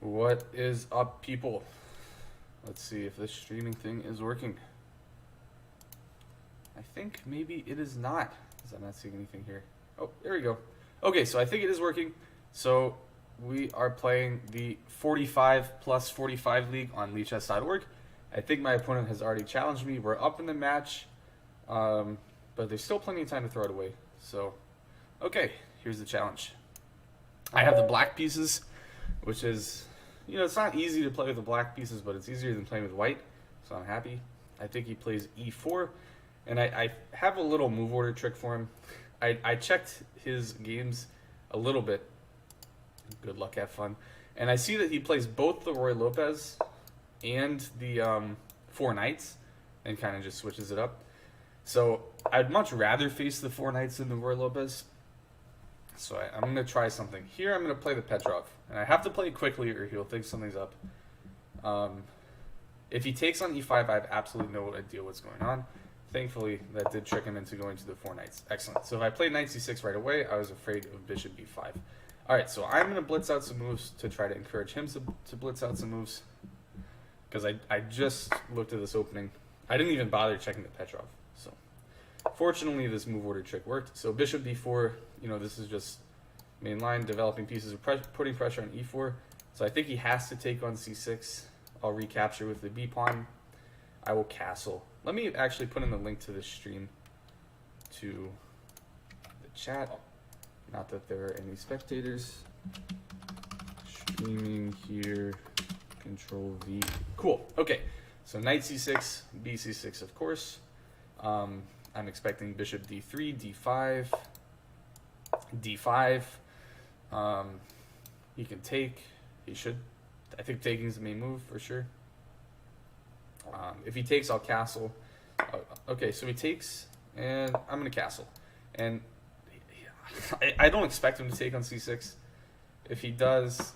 What is up, people? Let's see if this streaming thing is working. I think maybe it is not, because I'm not seeing anything here. Oh, there we go. Okay, so I think it is working. So we are playing the 45 plus 45 league on Lichess.org. I think my opponent has already challenged me. We're up in the match, but there's still plenty of time to throw it away. So, okay, here's the challenge. I have the black pieces, which is, it's not easy to play with the black pieces, but it's easier than playing with white, so I'm happy. I think he plays e4, and I have a little move order trick for him. I checked his games a little bit. Good luck, have fun. And I see that he plays both the Roy Lopez and the 4 knights, and kind of just switches it up. So I'd much rather face the 4 knights than the Roy Lopez. So I'm going to try something. Here I'm going to play the Petrov. And I have to play quickly or he'll think something's up. If he takes on e5, I have absolutely no idea what's going on. Thankfully, that did trick him into going to the 4 knights. Excellent. So if I played knight c6 right away, I was afraid of bishop b5. Alright, so I'm going to blitz out some moves to try to encourage him to blitz out some moves. Because I just looked at this opening. I didn't even bother checking the Petrov. So fortunately, this move order trick worked. So bishop b4, this is just main line, developing pieces, putting pressure on e4. So I think he has to take on c6. I'll recapture with the b pawn. I will castle. Let me actually put in the link to this stream to the chat. Not that there are any spectators. Streaming here, Control V. Cool. Okay. So knight c6, bc6, of course. I'm expecting bishop d3, d5, d5. He can take. He should. I think taking is the main move for sure. If he takes, I'll castle. Okay, so he takes, and I'm going to castle. And I don't expect him to take on c6. If he does,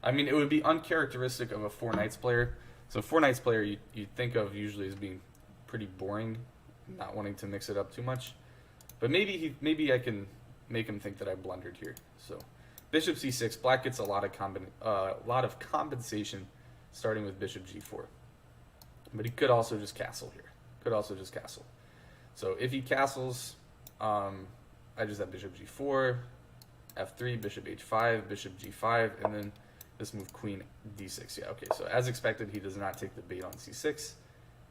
it would be uncharacteristic of a 4 knights player. So 4 knights player you'd think of usually as being pretty boring, not wanting to mix it up too much. But maybe I can make him think that I blundered here. So bishop c6, black gets a lot of compensation starting with bishop g4. But he could also just castle here. So if he castles, I just have bishop g4, f3, bishop h5, bishop g5, and then this move queen d6. Yeah, okay, so as expected, he does not take the bait on c6.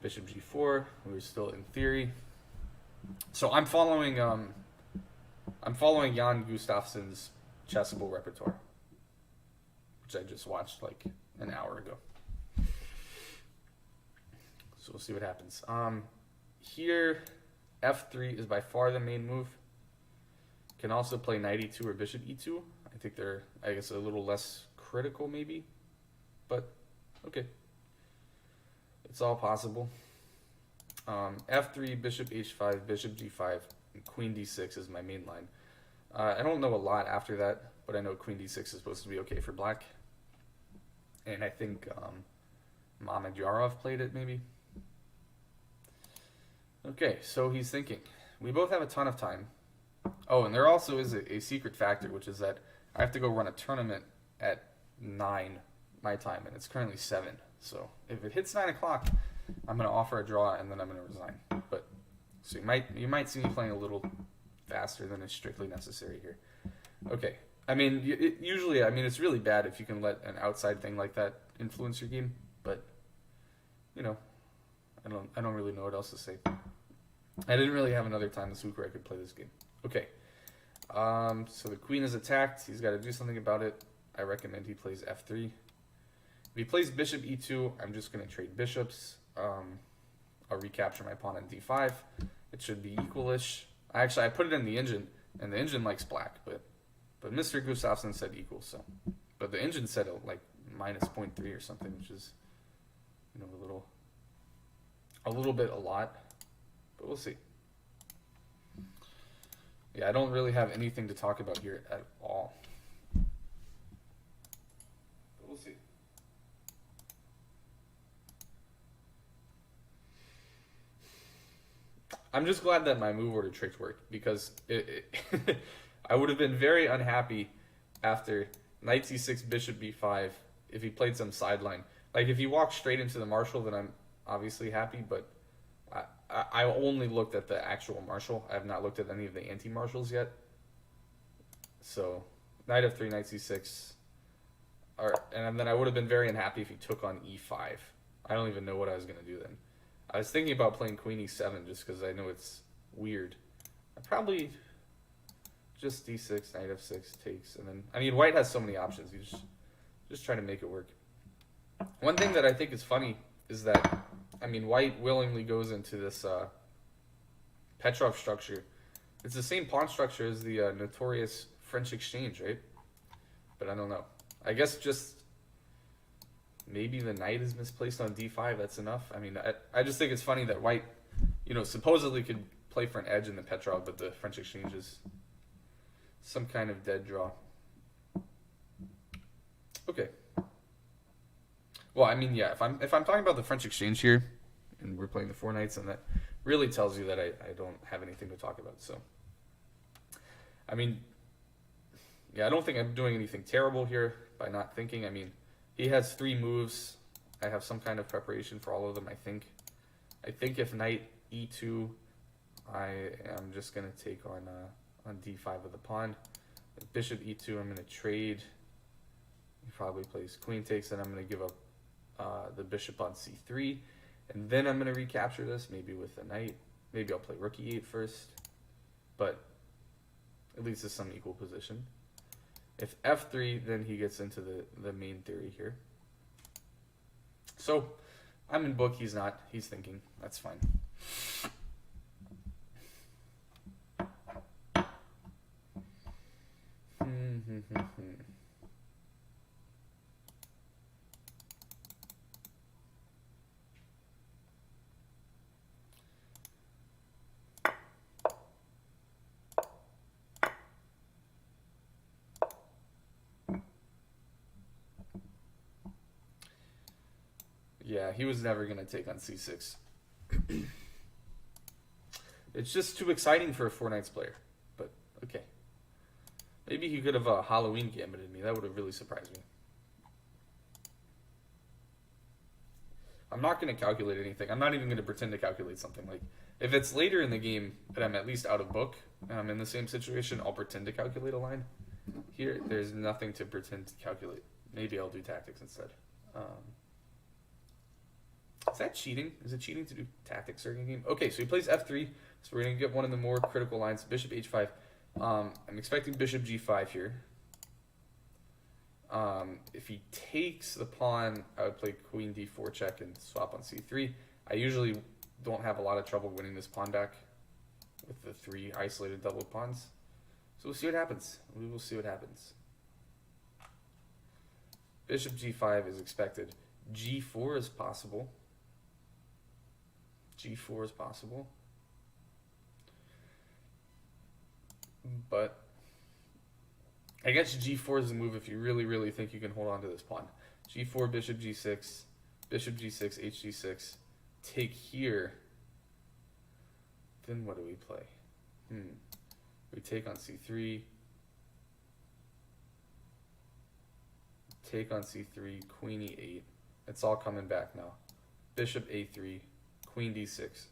Bishop g4, we're still in theory. So I'm following Jan Gustafsson's chessable repertoire, which I just watched like an hour ago. So we'll see what happens. Here, f3 is by far the main move. Can also play knight e2 or bishop e2. I think they're, I guess, a little less critical maybe, but okay. It's all possible. F3, bishop h5, bishop g5, and queen d6 is my main line. I don't know a lot after that, but I know queen d6 is supposed to be okay for black. And I think Mamedyarov played it maybe. Okay, so he's thinking. We both have a ton of time. Oh, and there also is a secret factor, which is that I have to go run a tournament at 9 my time, and it's currently 7. So if it hits 9 o'clock, I'm going to offer a draw, and then I'm going to resign. But so you might see me playing a little faster than is strictly necessary here. Okay. Usually, it's really bad if you can let an outside thing like that influence your game, but I don't really know what else to say. I didn't really have another time this week where I could play this game. Okay. So the queen is attacked. He's got to do something about it. I recommend he plays f3. If he plays bishop e2, I'm just going to trade bishops. I'll recapture my pawn on d5. It should be equalish. I put it in the engine, and the engine likes black, but Mr. Gustafsson said equal, so. But the engine said like minus 0.3 or something, which is, a little bit a lot, but we'll see. Yeah, I don't really have anything to talk about here at all. But we'll see. I'm just glad that my move order tricks worked, because I would have been very unhappy after knight c6, bishop b5, if he played some sideline. Like if he walked straight into the marshal, then I'm obviously happy. But I only looked at the actual marshal. I have not looked at any of the anti-marshals yet. So knight f3, knight c6. And then I would have been very unhappy if he took on e5. I don't even know what I was going to do then. I was thinking about playing queen e7 just because I know it's weird. I probably just d6, knight f6 takes, and then I mean white has so many options. You just try to make it work. One thing that I think is funny is that I mean white willingly goes into this Petrov structure. It's the same pawn structure as the notorious French exchange, right? But I don't know. I guess just maybe the knight is misplaced on d5. That's enough. I mean, I just think it's funny that white, you know, supposedly could play for an edge in the Petrov, but the French exchange is some kind of dead draw. Okay. Well, I mean, yeah. If I'm talking about the French exchange here, and we're playing the four knights, and that really tells you that I don't have anything to talk about. So, I mean, yeah, I don't think I'm doing anything terrible here by not thinking. I mean, he has 3 moves. I have some kind of preparation for all of them, I think. I think if knight e2, I am just going to take on d5 with the pawn. If bishop e2, I'm going to trade. He probably plays queen takes, and I'm going to give up the bishop on c3. And then I'm going to recapture this, maybe with the knight. Maybe I'll play rook e8 first. But at least it's some equal position. If f3, then he gets into the main theory here. So, I'm in book, he's not. He's thinking. That's fine. Yeah, he was never going to take on c6. It's just too exciting for a four knights player. But, okay. Maybe he could have Halloween gambited me. That would have really surprised me. I'm not going to calculate anything. I'm not even going to pretend to calculate something. Like, if it's later in the game and I'm at least out of book and I'm in the same situation, I'll pretend to calculate a line. Here, there's nothing to pretend to calculate. Maybe I'll do tactics instead. Is that cheating? Is it cheating to do tactics during a game? Okay, so he plays f3. So we're going to get one of the more critical lines. Bishop h5. I'm expecting bishop g5 here. If he takes the pawn, I would play queen d4 check and swap on c3. I usually don't have a lot of trouble winning this pawn back with the 3 isolated double pawns. So we'll see what happens. We will see what happens. Bishop g5 is expected. g4 is possible. g4 is possible. But I guess g4 is the move if you really, really think you can hold on to this pawn. g4, bishop g6, hg6, take here. Then what do we play? We take on c3. Take on c3, queen e8. It's all coming back now. Bishop a3, queen d6.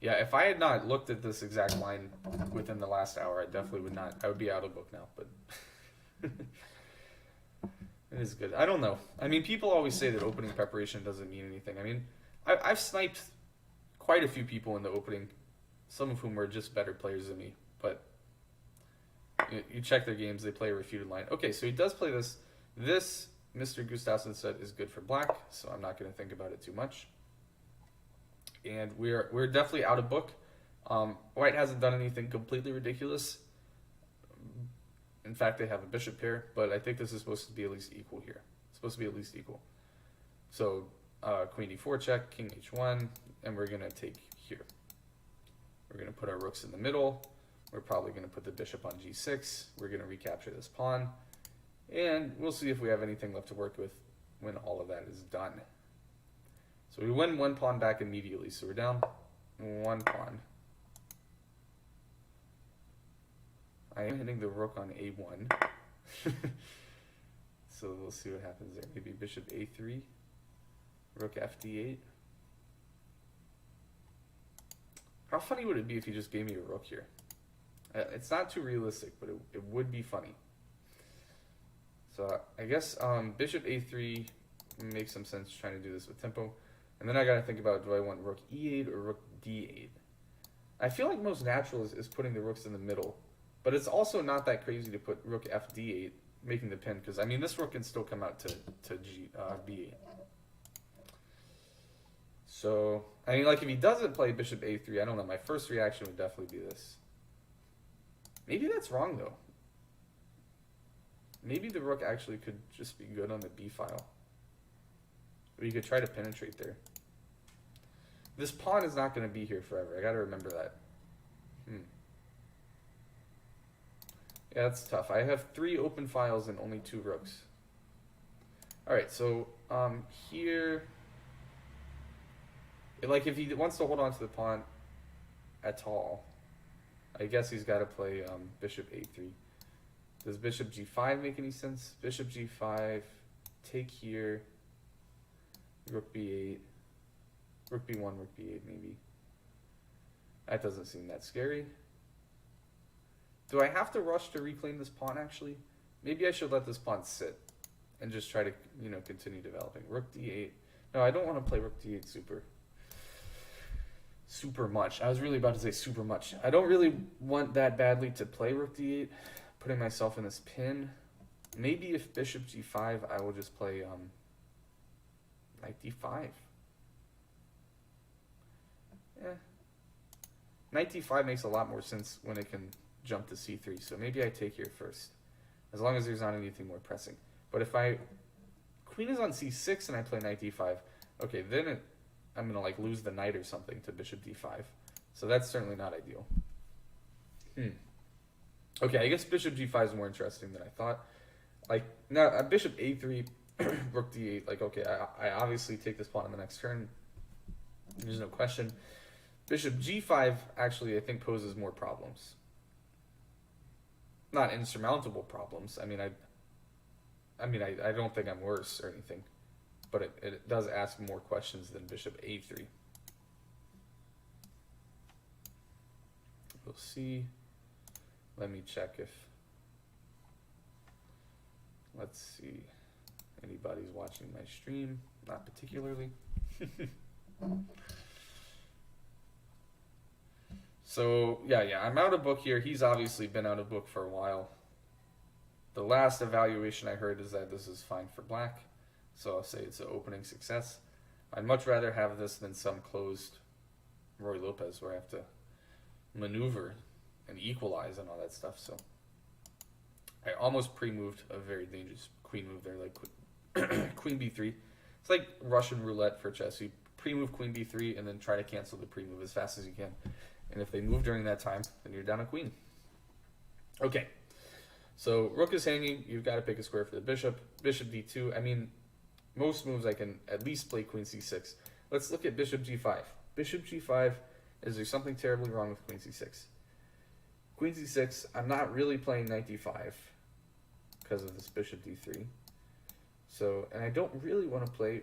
Yeah, if I had not looked at this exact line within the last hour, I definitely would not. I would be out of book now, but it is good. I don't know. I mean, people always say that opening preparation doesn't mean anything. I mean, I've sniped quite a few people in the opening, some of whom were just better players than me, but you check their games, they play a refuted line. Okay, so he does play this. This, Mr. Gustafsson said, is good for black, so I'm not going to think about it too much. And we're definitely out of book. White hasn't done anything completely ridiculous. In fact, they have a bishop pair, but I think this is supposed to be at least equal here. It's supposed to be at least equal. So queen d4 check, king h1, and we're going to take here. We're going to put our rooks in the middle. We're probably going to put the bishop on g6. We're going to recapture this pawn. And we'll see if we have anything left to work with when all of that is done. So we win one pawn back immediately. So we're down one pawn. I am hitting the rook on a1. So we'll see what happens there. Maybe bishop a3, rook fd8. How funny would it be if he just gave me a rook here? It's not too realistic, but it would be funny. So I guess bishop a3 makes some sense trying to do this with tempo. And then I got to think about, do I want rook e8 or rook d8? I feel like most natural is putting the rooks in the middle. But it's also not that crazy to put rook fd8, making the pin, because I mean this rook can still come out to b8. So I mean, like if he doesn't play bishop a3, I don't know. My first reaction would definitely be this. Maybe that's wrong though. Maybe the rook actually could just be good on the b file. Or you could try to penetrate there. This pawn is not going to be here forever. I got to remember that. Yeah, that's tough. I have 3 open files and only 2 rooks. Alright, so here, like if he wants to hold on to the pawn at all, I guess he's got to play bishop a3. Does bishop g5 make any sense? Bishop g5, take here, rook b8, rook b1, rook b8 maybe. That doesn't seem that scary. Do I have to rush to reclaim this pawn actually? Maybe I should let this pawn sit and just try to, you know, continue developing. Rook d8. No, I don't want to play rook d8 super much. I was really about to say super much. I don't really want that badly to play rook d8, putting myself in this pin. Maybe if bishop g5, I will just play knight d5. Yeah. Knight d5 makes a lot more sense when it can jump to c3, so maybe I take here first, as long as there's not anything more pressing. But if queen is on c6 and I play knight d5, okay, then I'm gonna like lose the knight or something to bishop d5, so that's certainly not ideal. Okay, I guess bishop g5 is more interesting than I thought. Like now bishop a3, rook d8, like okay, I obviously take this pawn on the next turn, there's no question. Bishop g5 actually I think poses more problems. Not insurmountable problems. I mean, I don't think I'm worse or anything, but it does ask more questions than bishop a3. We'll see. Let me check if, let's see, anybody's watching my stream. Not particularly. So, yeah, I'm out of book here. He's obviously been out of book for a while. The last evaluation I heard is that this is fine for black, so I'll say it's an opening success. I'd much rather have this than some closed Roy Lopez where I have to maneuver and equalize and all that stuff. So I almost pre-moved a very dangerous queen move there, like queen b3. It's like Russian roulette for chess. You pre-move queen b3 and then try to cancel the pre-move as fast as you can. And if they move during that time, then you're down a queen. Okay, so rook is hanging. You've got to pick a square for the bishop. Bishop d2. I mean, most moves I can at least play queen c6. Let's look at bishop g5. Bishop g5, is there something terribly wrong with queen c6? Queen c6, I'm not really playing knight d5 because of this bishop d3. So, and I don't really want to play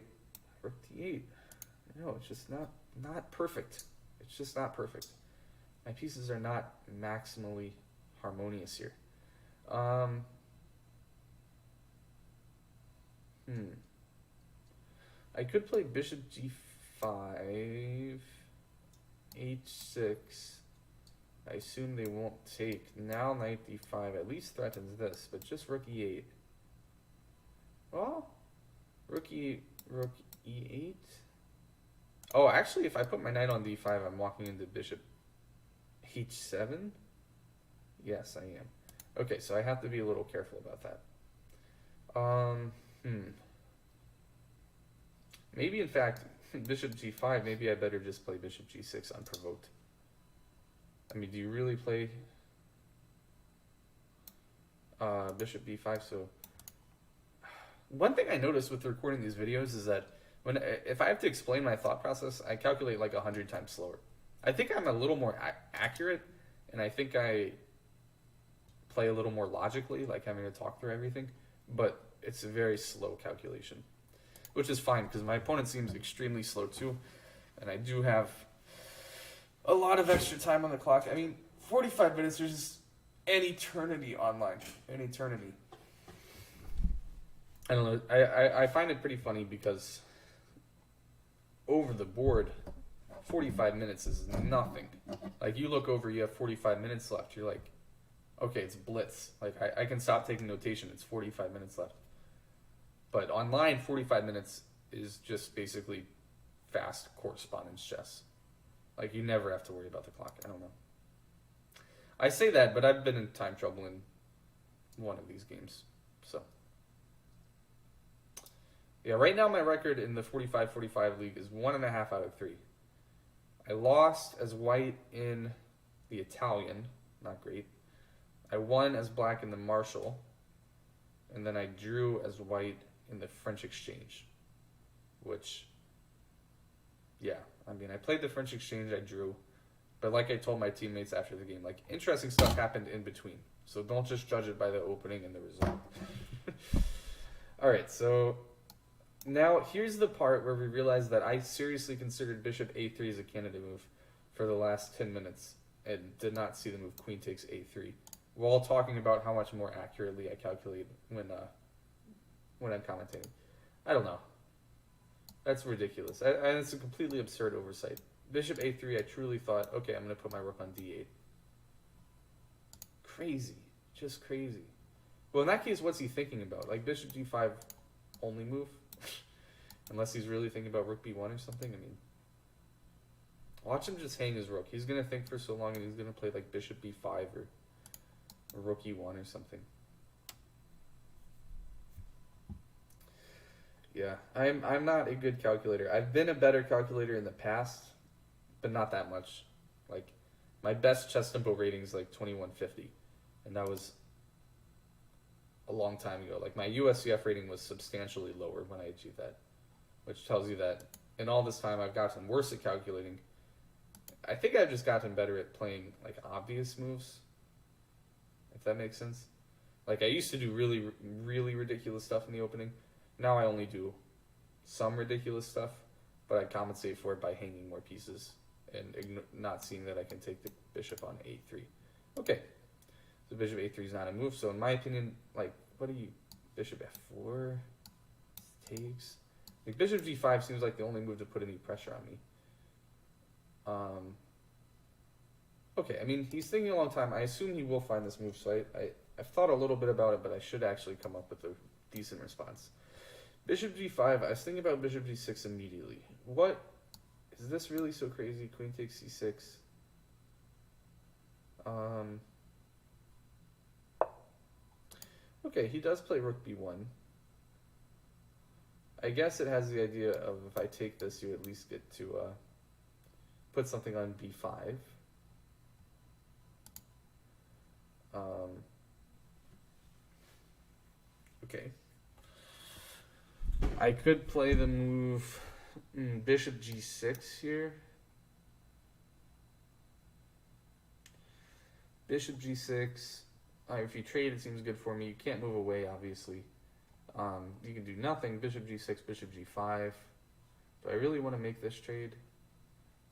rook d8. No, it's just not perfect. It's just not perfect. My pieces are not maximally harmonious here. I could play bishop g5, h6. I assume they won't take. Now knight d5 at least threatens this, but just rook e8. Well, rook e8. Oh, actually, if I put my knight on d5, I'm walking into bishop h7. Yes, I am. Okay, so I have to be a little careful about that. Maybe, in fact, bishop g5, maybe I better just play bishop g6 unprovoked. I mean, do you really play bishop b5? So, one thing I noticed with recording these videos is that if I have to explain my thought process, I calculate like 100 times slower. I think I'm a little more accurate, and I think I play a little more logically, like having to talk through everything. But it's a very slow calculation, which is fine because my opponent seems extremely slow too, and I do have a lot of extra time on the clock. I mean, 45 minutes is just an eternity online, an eternity. I don't know. I find it pretty funny because over the board, 45 minutes is nothing. Like, you look over, you have 45 minutes left. You're like, okay, it's blitz. Like, I can stop taking notation. It's 45 minutes left. But online, 45 minutes is just basically fast correspondence chess. Like, you never have to worry about the clock. I don't know. I say that, but I've been in time trouble in one of these games. So, yeah, right now my record in the 45-45 league is 1.5 out of 3. I lost as white in the Italian, not great. I won as black in the Marshall, and then I drew as white in the French Exchange, which, yeah, I mean, I played the French Exchange, I drew, but like I told my teammates after the game, like, interesting stuff happened in between, so don't just judge it by the opening and the result. Alright, so now here's the part where we realize that I seriously considered bishop a3 as a candidate move for the last 10 minutes and did not see the move queen takes a3, while talking about how much more accurately I calculate when I'm commentating. I don't know. That's ridiculous. And it's a completely absurd oversight. Bishop a3, I truly thought, okay, I'm going to put my rook on d8. Crazy. Just crazy. Well, in that case, what's he thinking about? Like, bishop d5 only move? Unless he's really thinking about rook b1 or something. I mean, watch him just hang his rook. He's going to think for so long, and he's going to play, like, bishop b5 or rook e1 or something. Yeah, I'm not a good calculator. I've been a better calculator in the past, but not that much. Like, my best chess tempo rating is like 2150, and that was a long time ago. Like, my USCF rating was substantially lower when I achieved that, which tells you that in all this time I've gotten worse at calculating. I think I've just gotten better at playing, like, obvious moves, if that makes sense. Like, I used to do really, really ridiculous stuff in the opening. Now I only do some ridiculous stuff, but I compensate for it by hanging more pieces and not seeing that I can take the bishop on a3. Okay, so bishop a3 is not a move. So in my opinion, like, what are you? Bishop f4 takes. Like, bishop g5 seems like the only move to put any pressure on me. Okay, I mean, he's thinking a long time. I assume he will find this move, so I've thought a little bit about it, but I should actually come up with a decent response. Bishop g5, I was thinking about bishop g6 immediately. What? Is this really so crazy? Queen takes c6. Okay, he does play rook b1. I guess it has the idea of, if I take this, you at least get to put something on b5. Okay. I could play the move bishop g6 here. Bishop g6. If you trade, it seems good for me. You can't move away, obviously. You can do nothing. Bishop g6, bishop g5. Do I really want to make this trade?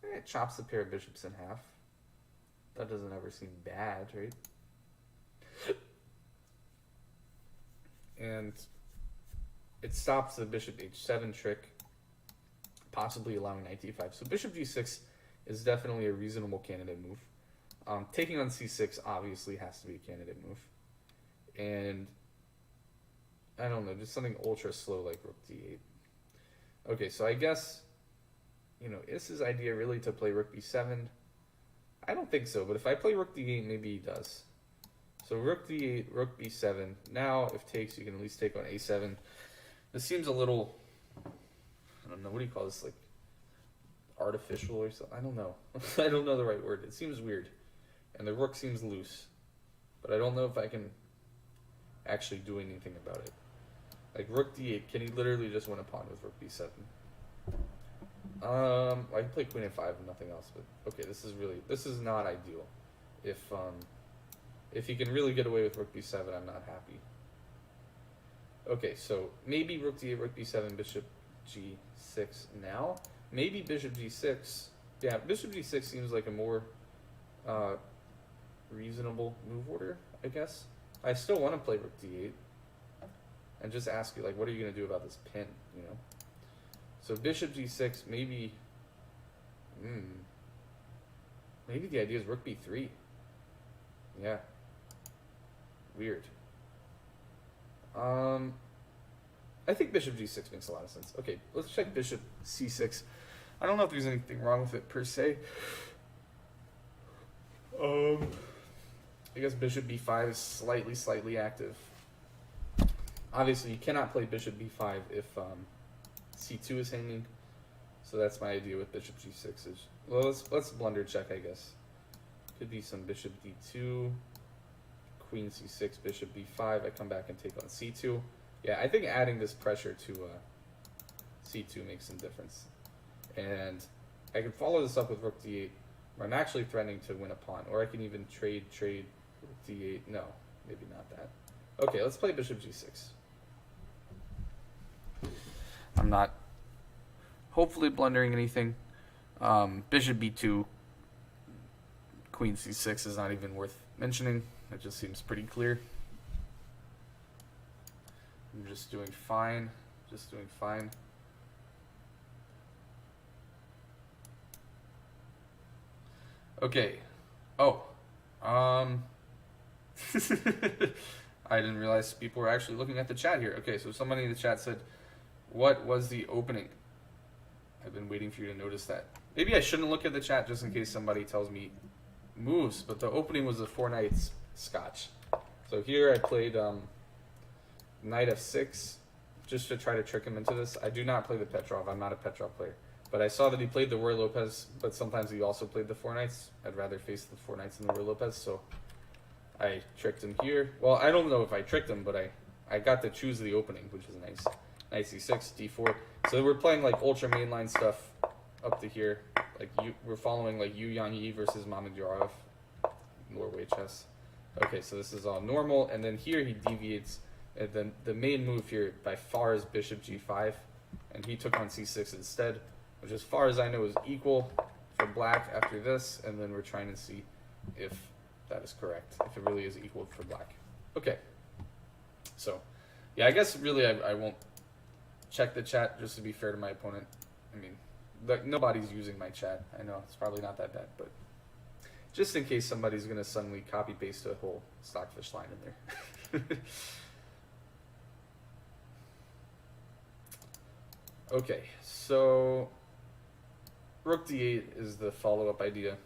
It chops the pair of bishops in half. That doesn't ever seem bad, right? And it stops the bishop h7 trick, possibly allowing knight d5. So bishop g6 is definitely a reasonable candidate move. Taking on c6 obviously has to be a candidate move. And I don't know, just something ultra slow like rook d8. Okay, so I guess, is his idea really to play rook b7? I don't think so, but if I play rook d8, maybe he does. So rook d8, rook b7. Now, if takes, you can at least take on a7. This seems a little, I don't know, what do you call this, like, artificial or something? I don't know. I don't know the right word. It seems weird. And the rook seems loose. But I don't know if I can actually do anything about it. Like, rook d8, can he literally just win a pawn with rook b7? I can play queen a5 and nothing else, but okay, this is not ideal. If he can really get away with rook b7, I'm not happy. Okay, so maybe rook d8, rook b7, bishop g6 now. Maybe bishop g6. Yeah, bishop g6 seems like a more reasonable move order, I guess. I still want to play rook d8 and just ask you, like, what are you going to do about this pin, you know? So bishop g6, maybe... maybe the idea is rook b3. Yeah. Weird. I think bishop g6 makes a lot of sense. Okay, let's check bishop c6. I don't know if there's anything wrong with it per se. I guess bishop b5 is slightly active. Obviously, you cannot play bishop b5 if c2 is hanging. So that's my idea with bishop g6. Is, well, let's blunder check, I guess. Could be some bishop d2, queen c6, bishop b5. I come back and take on c2. Yeah, I think adding this pressure to c2 makes some difference. And I can follow this up with rook d8, where I'm actually threatening to win a pawn. Or I can even trade rook d8. No, maybe not that. Okay, let's play bishop g6. I'm not hopefully blundering anything. Bishop b2, queen c6 is not even worth mentioning. It just seems pretty clear. I'm just doing fine. Just doing fine. Okay. Oh. I didn't realize people were actually looking at the chat here. Okay, so somebody in the chat said, what was the opening? I've been waiting for you to notice that. Maybe I shouldn't look at the chat just in case somebody tells me moves, but the opening was the 4 knights Scotch. So here I played knight f6 just to try to trick him into this. I do not play the Petrov. I'm not a Petrov player. But I saw that he played the Roy Lopez, but sometimes he also played the 4 knights. I'd rather face the 4 knights than the Roy Lopez, so I tricked him here. Well, I don't know if I tricked him, but I got to choose the opening, which is nice. Knight c6, d4. So we're playing like ultra mainline stuff up to here. Like we're following like Yu Yang versus Mamedyarov, Norway chess. Okay, so this is all normal, and then here he deviates. And then the main move here by far is bishop g5, and he took on c6 instead, which as far as I know is equal for black after this, and then we're trying to see if that is correct, if it really is equal for black. Okay, so yeah, I guess really I won't check the chat just to be fair to my opponent. I mean, like, nobody's using my chat. I know it's probably not that bad, but just in case somebody's going to suddenly copy paste a whole stockfish line in there. Okay, so rook d8 is the follow-up idea.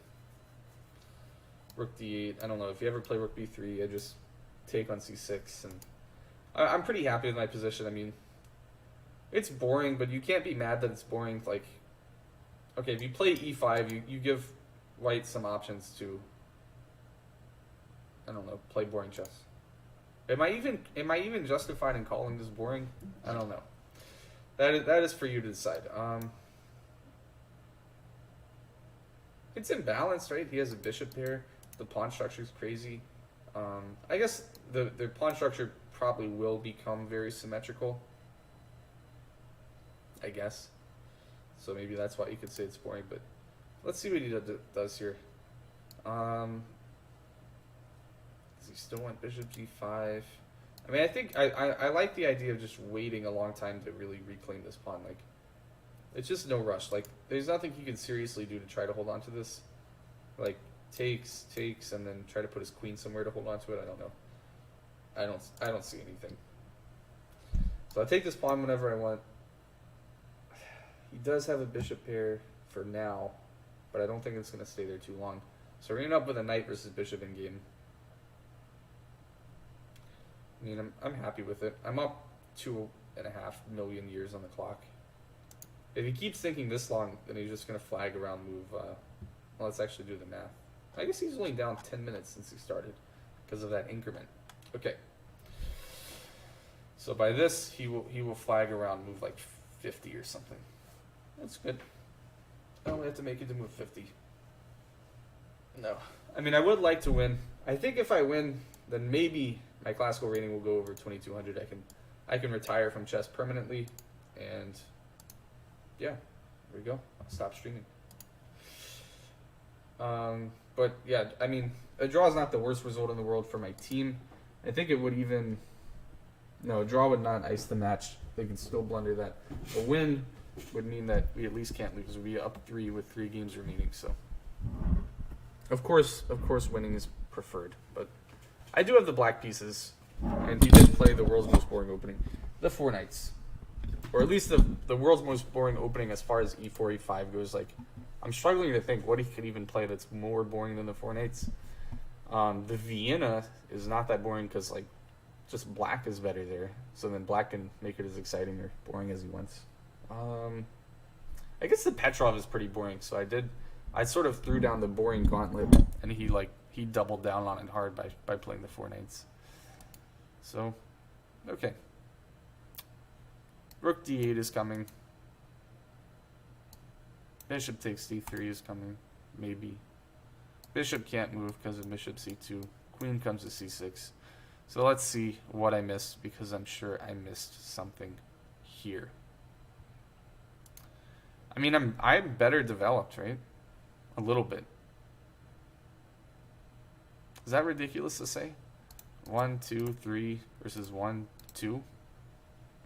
Rook d8, I don't know, if you ever play rook b3, I just take on c6, and I'm pretty happy with my position. I mean, it's boring, but you can't be mad that it's boring. Like, okay, if you play e5, you give white some options to, I don't know, play boring chess. Am I even justified in calling this boring? I don't know. That is for you to decide. It's imbalanced, right? He has a bishop here. The pawn structure is crazy. I guess the pawn structure probably will become very symmetrical. I guess. So maybe that's why you could say it's boring. But let's see what he does here. Does he still want bishop g5? I mean, I think I like the idea of just waiting a long time to really reclaim this pawn. Like, it's just no rush. Like, there's nothing he can seriously do to try to hold on to this. Like, takes, and then try to put his queen somewhere to hold on to it. I don't know. I don't see anything. So I take this pawn whenever I want. He does have a bishop pair for now, but I don't think it's going to stay there too long. So we're going to end up with a knight versus bishop in game. I mean, I'm happy with it. I'm up 2.5 million years on the clock. If he keeps thinking this long, then he's just going to flag around move. Well, let's actually do the math. I guess he's only down 10 minutes since he started because of that increment. Okay. So by this, he will flag around move like 50 or something. That's good. I only have to make it to move 50. No. I mean, I would like to win. I think if I win, then maybe my classical rating will go over 2200. I can I can retire from chess permanently, and yeah, there we go. I'll stop streaming. But yeah, I mean, a draw is not the worst result in the world for my team. I think it would even... No, a draw would not ice the match. They could still blunder that. A win would mean that we at least can't lose. We'd be up 3 with 3 games remaining. So, of course, winning is preferred. But I do have the black pieces, and he did play the world's most boring opening, the 4 knights, or at least the world's most boring opening as far as e4, e5 goes. Like, I'm struggling to think what he could even play that's more boring than the 4 knights. The Vienna is not that boring because, like, just black is better there. So then black can make it as exciting or boring as he wants. I guess the Petrov is pretty boring. So I sort of threw down the boring gauntlet, and he doubled down on it hard by playing the 4 knights. So, okay. Rook d8 is coming. Bishop takes d3 is coming, maybe. Bishop can't move because of bishop c2. Queen comes to c6. So let's see what I missed, because I'm sure I missed something here. I mean, I'm better developed, right? A little bit. Is that ridiculous to say? 1, 2, 3 versus 1, 2?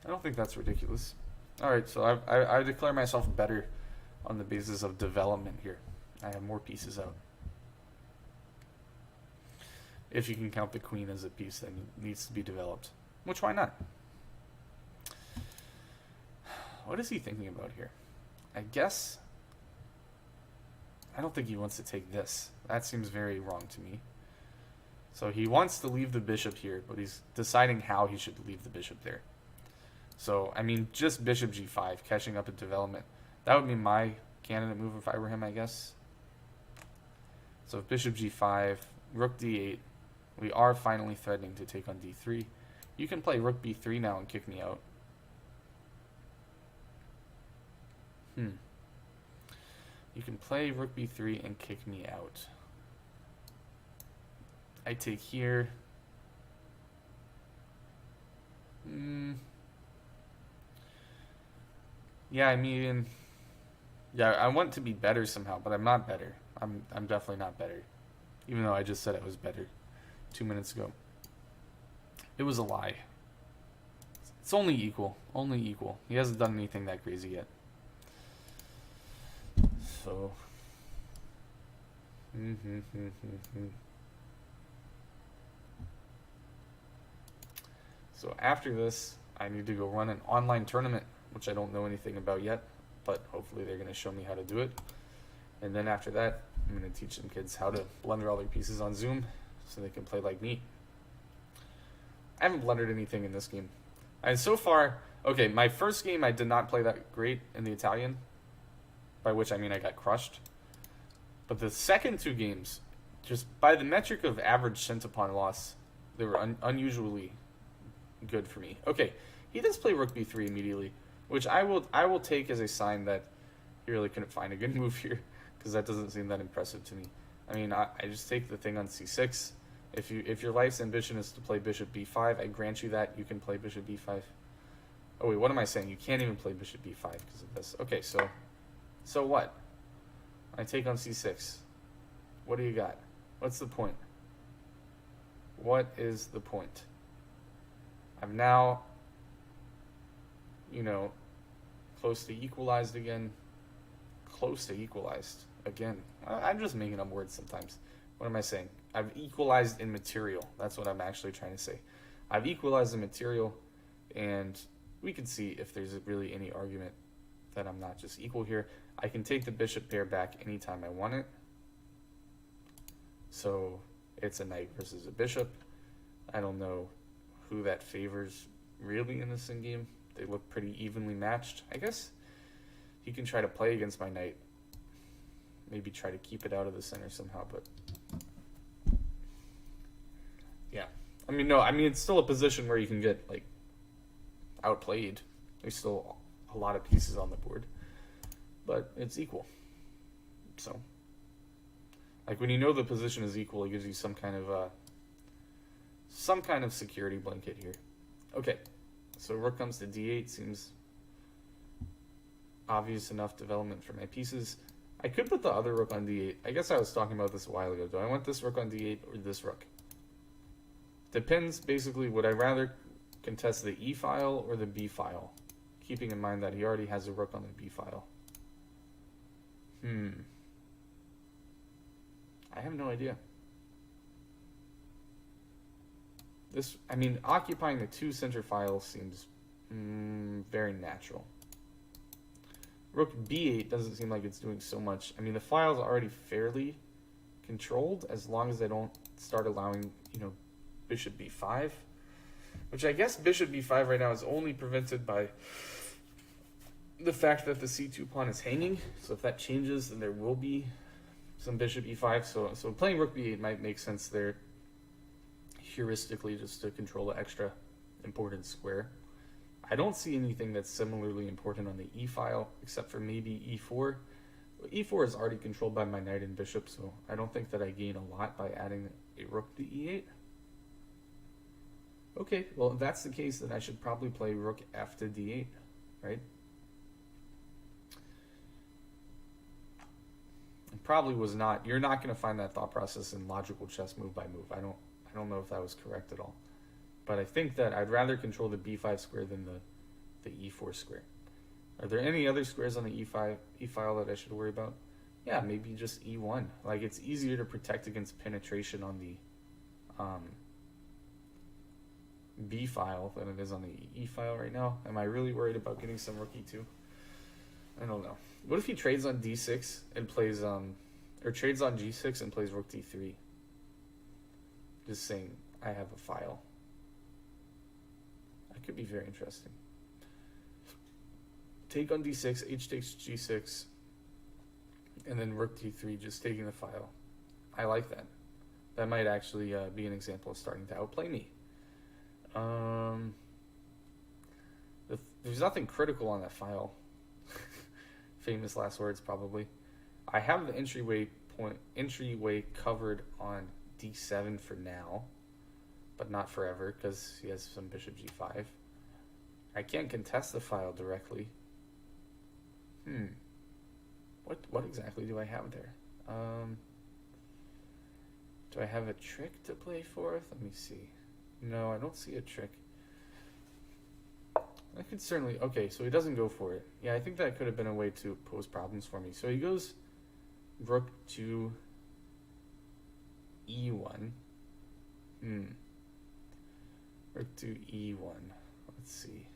I don't think that's ridiculous. All right, so I declare myself better on the basis of development here. I have more pieces out. If you can count the queen as a piece that needs to be developed. Which, why not? What is he thinking about here? I guess... I don't think he wants to take this. That seems very wrong to me. So he wants to leave the bishop here, but he's deciding how he should leave the bishop there. So, I mean, just bishop g5, catching up in development. That would be my candidate move if I were him, I guess. So if bishop g5, rook d8, we are finally threatening to take on d3. You can play rook b3 now and kick me out. You can play rook b3 and kick me out. I take here. Yeah, I mean, yeah, I want to be better somehow, but I'm not better. I'm definitely not better. Even though I just said I was better 2 minutes ago. It was a lie. It's only equal. Only equal. He hasn't done anything that crazy yet. So. So after this, I need to go run an online tournament, which I don't know anything about yet, but hopefully they're going to show me how to do it. And then after that, I'm going to teach some kids how to blunder all their pieces on Zoom so they can play like me. I haven't blundered anything in this game. And so far, okay, my first game I did not play that great in the Italian, by which I mean I got crushed. But the second 2 games, just by the metric of average cent upon loss, they were unusually good for me. Okay, he does play rook b3 immediately, which I will take as a sign that he really couldn't find a good move here, because that doesn't seem that impressive to me. I mean, I just take the thing on c6. If your life's ambition is to play bishop b5, I grant you that. You can play bishop b5. Oh wait, what am I saying? You can't even play bishop b5 because of this. Okay, so what? I take on c6. What do you got? What's the point? What is the point? I'm now, close to equalized again. Close to equalized again. I'm just making up words sometimes. What am I saying? I've equalized in material. That's what I'm actually trying to say. I've equalized in material, and we can see if there's really any argument that I'm not just equal here. I can take the bishop pair back anytime I want it. So it's a knight versus a bishop. I don't know who that favors really in this game. They look pretty evenly matched. I guess he can try to play against my knight. Maybe try to keep it out of the center somehow, but yeah. I mean, no, it's still a position where you can get, like, outplayed. There's still a lot of pieces on the board, but it's equal. So, like, when you know the position is equal, it gives you some kind of security blanket here. Okay, So rook comes to d8 seems obvious enough development for my pieces. I could put the other rook on d8. I guess I was talking about this a while ago. Do I want this rook on d8 or this rook? Depends, basically, would I rather contest the e file or the b file? Keeping in mind that he already has a rook on the b file. I have no idea. This, I mean, occupying the 2 center files seems very natural. Rook b8 doesn't seem like it's doing so much. I mean, the file's already fairly controlled as long as they don't start allowing, you know, bishop b5. Which I guess bishop b5 right now is only prevented by the fact that the c2 pawn is hanging. So if that changes, then there will be some bishop e5. So playing rook b8 might make sense there, heuristically, just to control the extra important square. I don't see anything that's similarly important on the e file, except for maybe e4. E4 is already controlled by my knight and bishop, so I don't think that I gain a lot by adding a rook to e8. Okay, well, if that's the case, then I should probably play rook f to d8, right? It probably was not. You're not going to find that thought process in logical chess move by move. I don't know if that was correct at all. But I think that I'd rather control the b5 square than the e4 square. Are there any other squares on the e file that I should worry about? Yeah, maybe just e1. Like, it's easier to protect against penetration on the b file than it is on the e file right now. Am I really worried about getting some rook e2? I don't know. What if he trades on d6 and plays or trades on g6 and plays rook d3? Just saying, I have a file. That could be very interesting. Take on d6, h takes g6, and then rook d3, just taking the file. I like that. That might actually be an example of starting to outplay me. There's nothing critical on that file. Famous last words, probably. I have the entryway covered on d7 for now, but not forever, because he has some bishop g5. I can't contest the file directly. What exactly do I have there? Do I have a trick to play forth? Let me see. No, I don't see a trick. I could certainly... Okay, so he doesn't go for it. Yeah, I think that could have been a way to pose problems for me. So he goes rook to e1. Rook to e1. Let's see.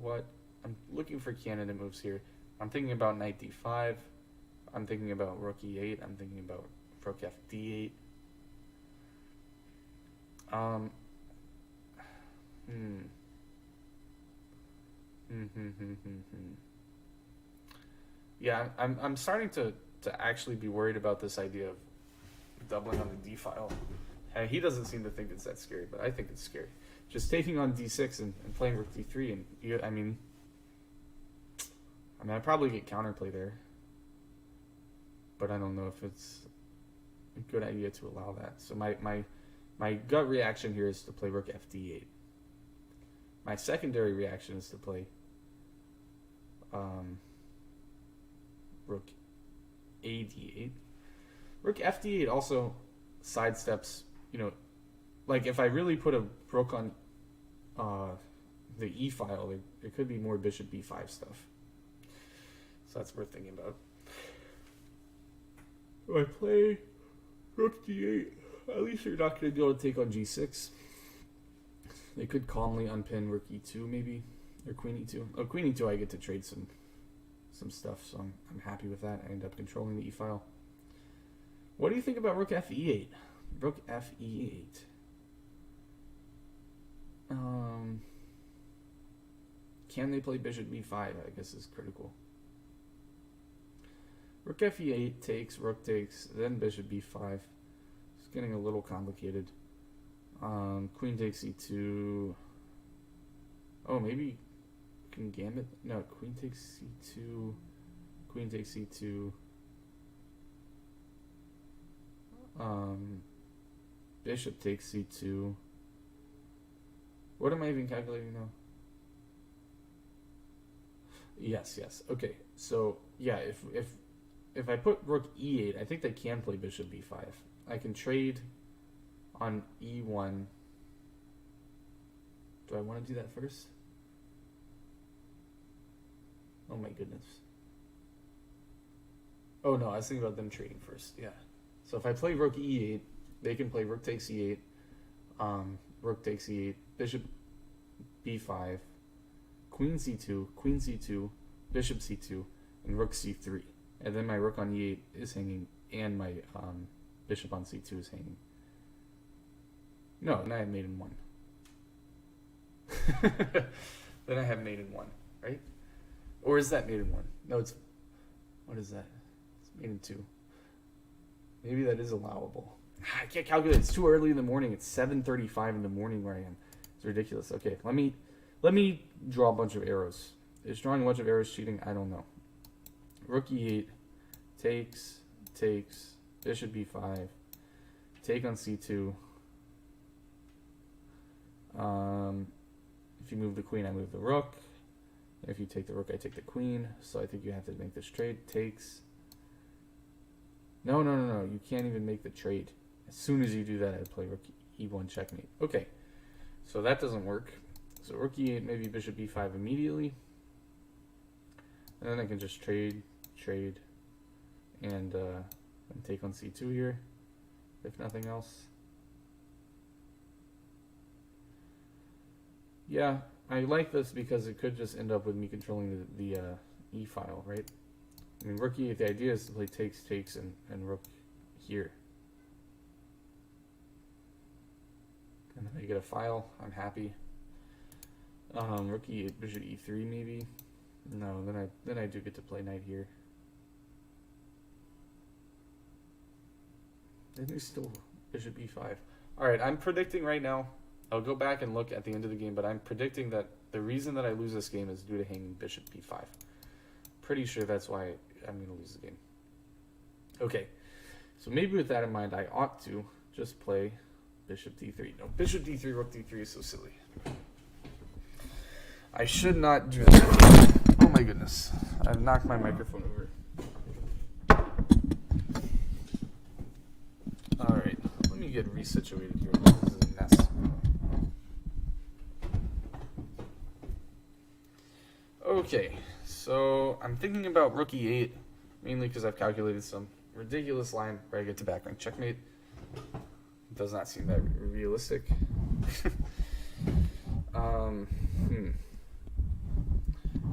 What... I'm looking for candidate moves here. I'm thinking about knight d5. I'm thinking about rook e8. I'm thinking about rook f d8. Yeah, I'm starting to actually be worried about this idea of doubling on the d file. He doesn't seem to think it's that scary, but I think it's scary. Just taking on d6 and playing rook d3, and I mean, I probably get counterplay there, but I don't know if it's a good idea to allow that. So my gut reaction here is to play rook f d8. My secondary reaction is to play rook a d8. Rook f d8 also sidesteps, you know, like if I really put a rook on the e file, there could be more bishop b5 stuff. So that's worth thinking about. If I play rook d8, at least you're not going to be able to take on g6. They could calmly unpin rook e2 maybe, or queen e2. Oh, queen e2 I get to trade some stuff, so I'm happy with that. I end up controlling the e file. What do you think about rook f e8? Rook f e8. Can they play bishop b5? I guess is critical. Rook f e8 takes, rook takes, then bishop b5. It's getting a little complicated. Queen takes e2. Oh, maybe can gambit. No, queen takes c2. Queen takes e2. Bishop takes c2. What am I even calculating now? Yes, yes. Okay, so yeah, if I put rook e8, I think they can play bishop b5. I can trade on e1. Do I want to do that first? Oh my goodness. Oh no, I was thinking about them trading first. Yeah. So if I play rook e8, they can play rook takes e8, rook takes e8, bishop b5, queen c2, bishop c2, and rook c3. And then my rook on e8 is hanging, and my bishop on c2 is hanging. No, then I have mate in 1. Then I have mate in 1, right? Or is that mate in 1? No, it's... What is that? It's mate in 2. Maybe that is allowable. I can't calculate. It's too early in the morning. It's 7:35 in the morning where I am. It's ridiculous. Okay, let me draw a bunch of arrows. Is drawing a bunch of arrows cheating? I don't know. Rook e8, takes, bishop b5, take on c2. If you move the queen, I move the rook. If you take the rook, I take the queen. So I think you have to make this trade. Takes. No. You can't even make the trade. As soon as you do that, I play rook e1 checkmate. Okay, so that doesn't work. So rook e8, maybe bishop b5 immediately. And then I can just trade, and take on c2 here, if nothing else. Yeah, I like this because it could just end up with me controlling the e file, right? I mean, rook e8, the idea is to play takes, and rook here. And then I get a file, I'm happy. Rook e8, bishop e3 maybe. No, then I do get to play knight here. Then there's still bishop e5. Alright, I'm predicting right now, I'll go back and look at the end of the game, but I'm predicting that the reason that I lose this game is due to hanging bishop b5. Pretty sure that's why I'm going to lose the game. Okay, so maybe with that in mind, I ought to just play bishop d3. No, bishop d3, rook d3 is so silly. I should not do that. Oh my goodness, I've knocked my microphone over. Alright, let me get resituated here. This is a mess. Okay, so I'm thinking about rook e8, mainly because I've calculated some ridiculous line where I get to backrank checkmate. It does not seem that realistic.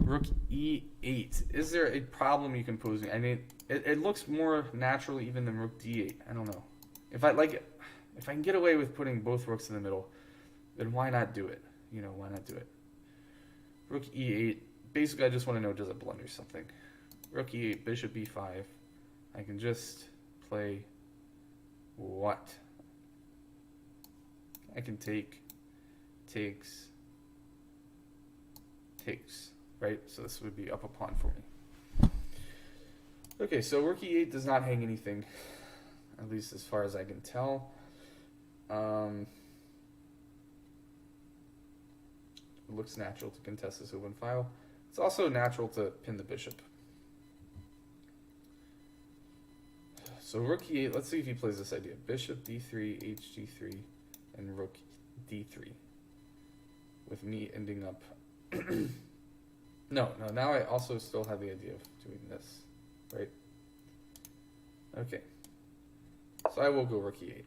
Rook e8. Is there a problem you can pose me? I mean, it looks more natural even than rook d8. I don't know. If I can get away with putting both rooks in the middle, then why not do it? You know, why not do it? Rook e8. Basically, I just want to know, does it blunder something? Rook e8, bishop b5. I can just play what? I can takes, right? So this would be up a pawn for me. Okay, so rook e8 does not hang anything, at least as far as I can tell. It looks natural to contest this open file. It's also natural to pin the bishop. So rook e8, let's see if he plays this idea. Bishop d3, hg3, and rook d3. With me ending up... No, now I also still have the idea of doing this, right? Okay. So I will go rook e8.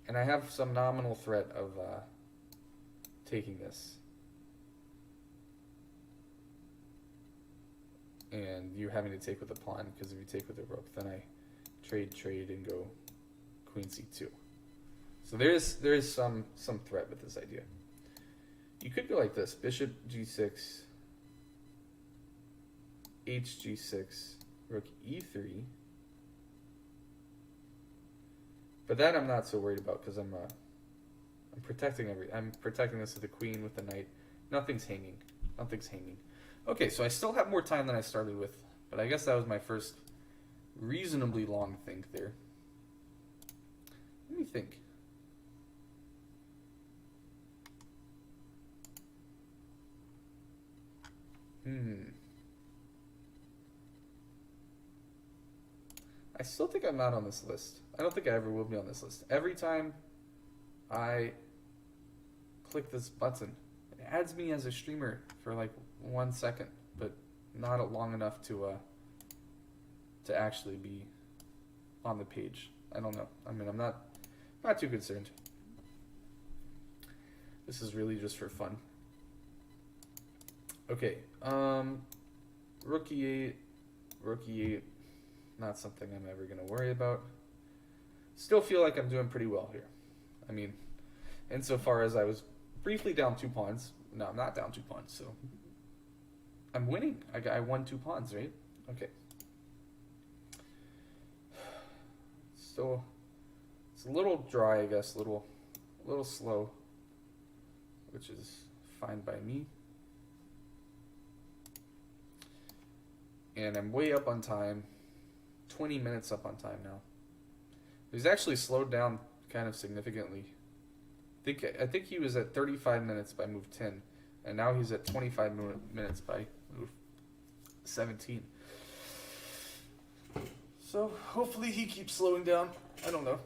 And I have some nominal threat of taking this. And you having to take with a pawn, because if you take with a rook, then I trade and go queen c2. So there is some threat with this idea. You could go like this: bishop g6, hg6, rook e3. But that I'm not so worried about because I'm protecting I'm protecting this with the queen, with the knight. Nothing's hanging. Okay, so I still have more time than I started with, but I guess that was my first reasonably long think there. Let me think. I still think I'm not on this list. I don't think I ever will be on this list. Every time I click this button, it adds me as a streamer for like 1 second, but not long enough to actually be on the page. I don't know. I mean, I'm not too concerned. This is really just for fun. Okay, rookie 8, not something I'm ever gonna worry about. Still feel like I'm doing pretty well here. I mean, insofar as I was briefly down 2 pawns. No, I'm not down 2 pawns, so I'm winning. I won 2 pawns, right? Okay. Still, it's a little dry, I guess, a little slow, which is fine by me. And I'm way up on time, 20 minutes up on time now. He's actually slowed down kind of significantly. I think he was at 35 minutes by move 10, and now he's at 25 minutes by move 17. So hopefully he keeps slowing down. I don't know.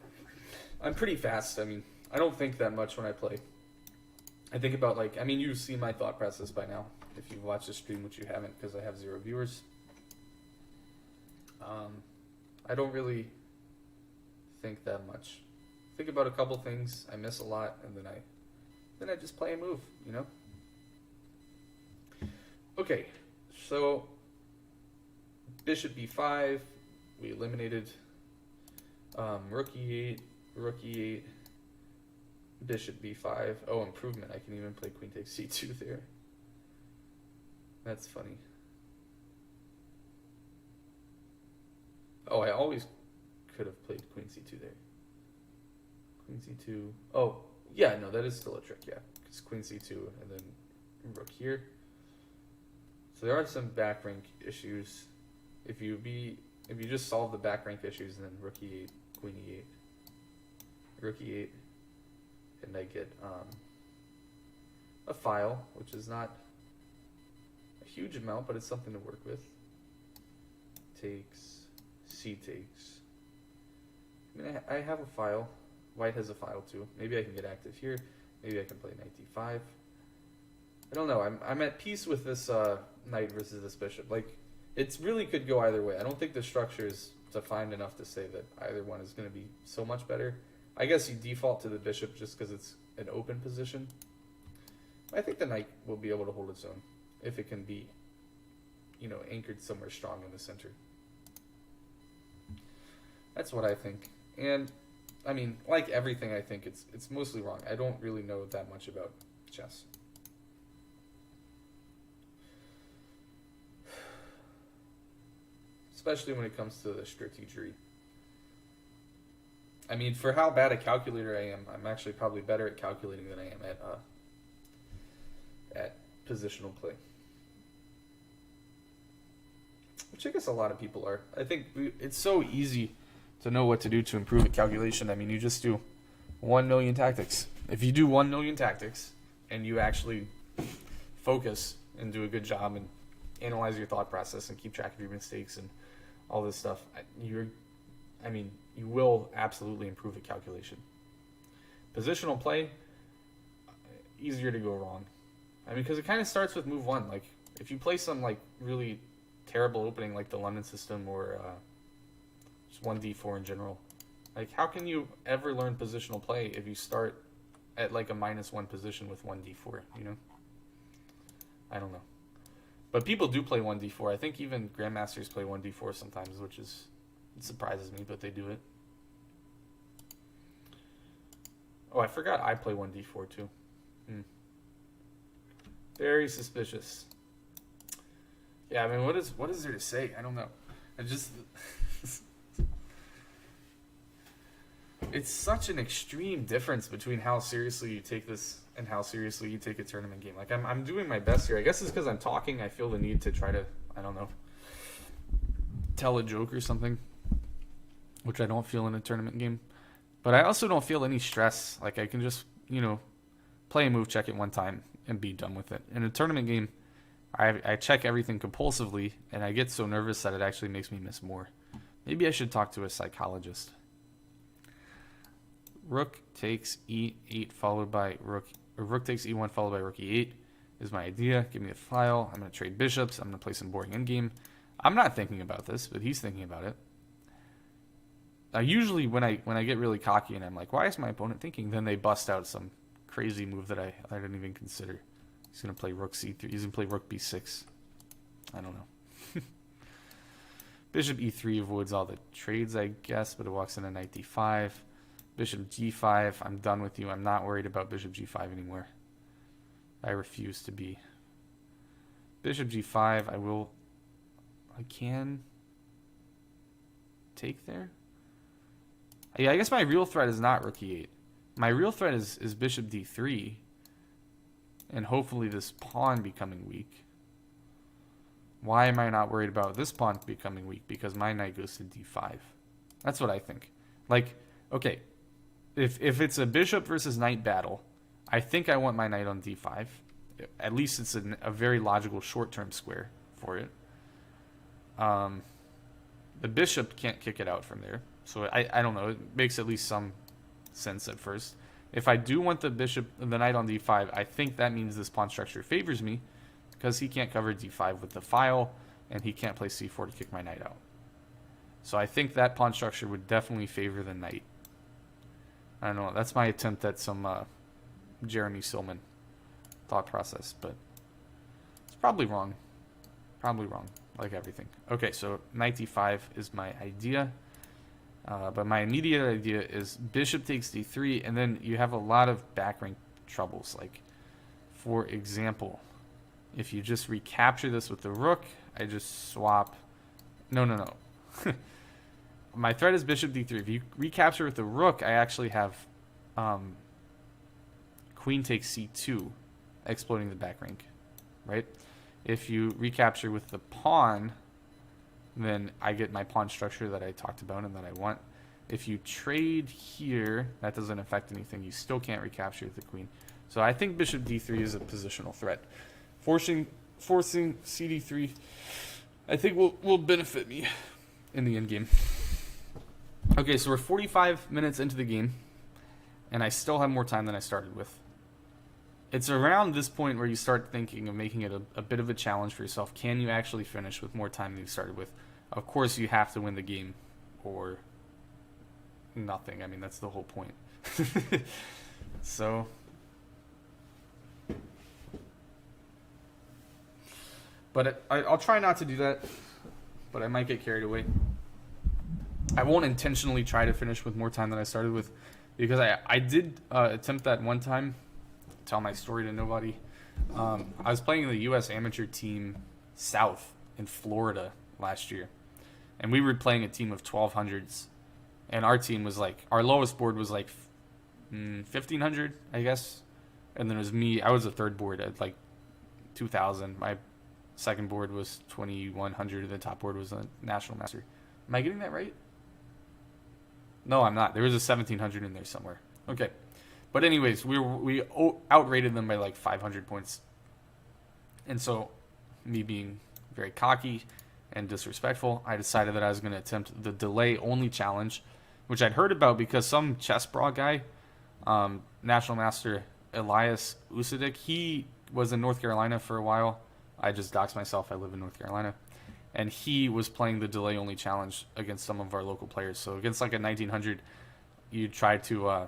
I'm pretty fast. I mean, I don't think that much when I play. I think about you've seen my thought process by now if you've watched the stream, which you haven't because I have 0 viewers. I don't really think that much. Think about a couple things, I miss a lot, and then I just play a move, you know? Okay, so bishop b5, we eliminated rookie 8, bishop b5. Oh, improvement, I can even play queen takes c2 there. That's funny. Oh, I always could have played queen c2 there. Queen c2. Oh, yeah, no, that is still a trick, yeah. Because queen c2 and then rook here. So there are some back rank issues. If you just solve the back rank issues, and then rook e8, queen e8, rook e8, and I get a file, which is not a huge amount, but it's something to work with. Takes, c takes. I mean, I have a file. White has a file too. Maybe I can get active here. Maybe I can play knight d5. I don't know. I'm at peace with this knight versus this bishop. Like, it really could go either way. I don't think the structure is defined enough to say that either one is going to be so much better. I guess you default to the bishop just because it's an open position. I think the knight will be able to hold its own if it can be, anchored somewhere strong in the center. That's what I think. And I mean, like everything, I think it's mostly wrong. I don't really know that much about chess. Especially when it comes to the strategy. I mean, for how bad a calculator I am, I'm actually probably better at calculating than I am at positional play. Which I guess a lot of people are. I think it's so easy to know what to do to improve a calculation. I mean, you just do 1 million tactics. If you do 1 million tactics and you actually focus and do a good job and analyze your thought process and keep track of your mistakes and all this stuff, you will absolutely improve a calculation. Positional play, easier to go wrong. I mean, because it kind of starts with move 1. Like, if you play some really terrible opening like the London system or just 1d4 in general, like, how can you ever learn positional play if you start at like a -1 position with 1d4, I don't know. But people do play 1d4. I think even grandmasters play 1d4 sometimes, which it surprises me, but they do it. Oh, I forgot I play 1d4 too. Very suspicious. Yeah, I mean, what is there to say? I don't know. It's such an extreme difference between how seriously you take this and how seriously you take a tournament game. Like, I'm doing my best here. I guess it's because I'm talking. I feel the need to try to, I don't know, tell a joke or something, which I don't feel in a tournament game. But I also don't feel any stress. Like, I can just, play a move, check it one time, and be done with it. In a tournament game, I check everything compulsively, and I get so nervous that it actually makes me miss more. Maybe I should talk to a psychologist. Rook takes e8 followed by rook, or rook takes e1 followed by rook e8 is my idea. Give me a file. I'm going to trade bishops. I'm going to play some boring endgame. I'm not thinking about this, but he's thinking about it. Usually when I get really cocky and I'm like, why is my opponent thinking? Then they bust out some crazy move that I didn't even consider. He's going to play rook c3. He's going to play rook b6. I don't know. Bishop e3 avoids all the trades, I guess, but it walks into knight d5. Bishop g5. I'm done with you. I'm not worried about bishop g5 anymore. I refuse to be. Bishop g5. I can take there. Yeah, I guess my real threat is not rook e8. My real threat is bishop d3. And hopefully this pawn becoming weak. Why am I not worried about this pawn becoming weak? Because my knight goes to d5. That's what I think. Like, okay, if it's a bishop versus knight battle, I think I want my knight on d5. At least it's a very logical short-term square for it. The bishop can't kick it out from there. So I don't know. It makes at least some sense at first. If I do want the knight on d5, I think that means this pawn structure favors me because he can't cover d5 with the file, and he can't play c4 to kick my knight out. So I think that pawn structure would definitely favor the knight. I don't know. That's my attempt at some Jeremy Silman thought process, but it's probably wrong. Probably wrong, like everything. Okay, so knight d5 is my idea. But my immediate idea is bishop takes d3, and then you have a lot of back rank troubles. Like, for example, if you just recapture this with the rook, I just swap. No. My threat is bishop d3. If you recapture with the rook, I actually have queen takes c2, exploiting the back rank, right? If you recapture with the pawn, then I get my pawn structure that I talked about and that I want. If you trade here, that doesn't affect anything. You still can't recapture with the queen. So I think bishop d3 is a positional threat. Forcing cd3, I think will benefit me in the endgame. Okay, so we're 45 minutes into the game, and I still have more time than I started with. It's around this point where you start thinking of making it a bit of a challenge for yourself. Can you actually finish with more time than you started with? Of course, you have to win the game or nothing. I mean, that's the whole point. So, but I'll try not to do that, but I might get carried away. I won't intentionally try to finish with more time than I started with, because I did attempt that one time. Tell my story to nobody. I was playing in the U.S. amateur team South in Florida last year, and we were playing a team of 1200s, and our team was like, our lowest board was like 1500, I guess, and then it was me. I was the third board at like 2000. My second board was 2100. The top board was a national master. Am I getting that right? No, I'm not. There was a 1700 in there somewhere. Okay. But anyways, we outrated them by like 500 points. And so, me being very cocky and disrespectful, I decided that I was going to attempt the delay-only challenge, which I'd heard about because some chess brawl guy, National Master Elias Usadek, he was in North Carolina for a while. I just doxed myself. I live in North Carolina. And he was playing the delay-only challenge against some of our local players. So against like a 1900, you try to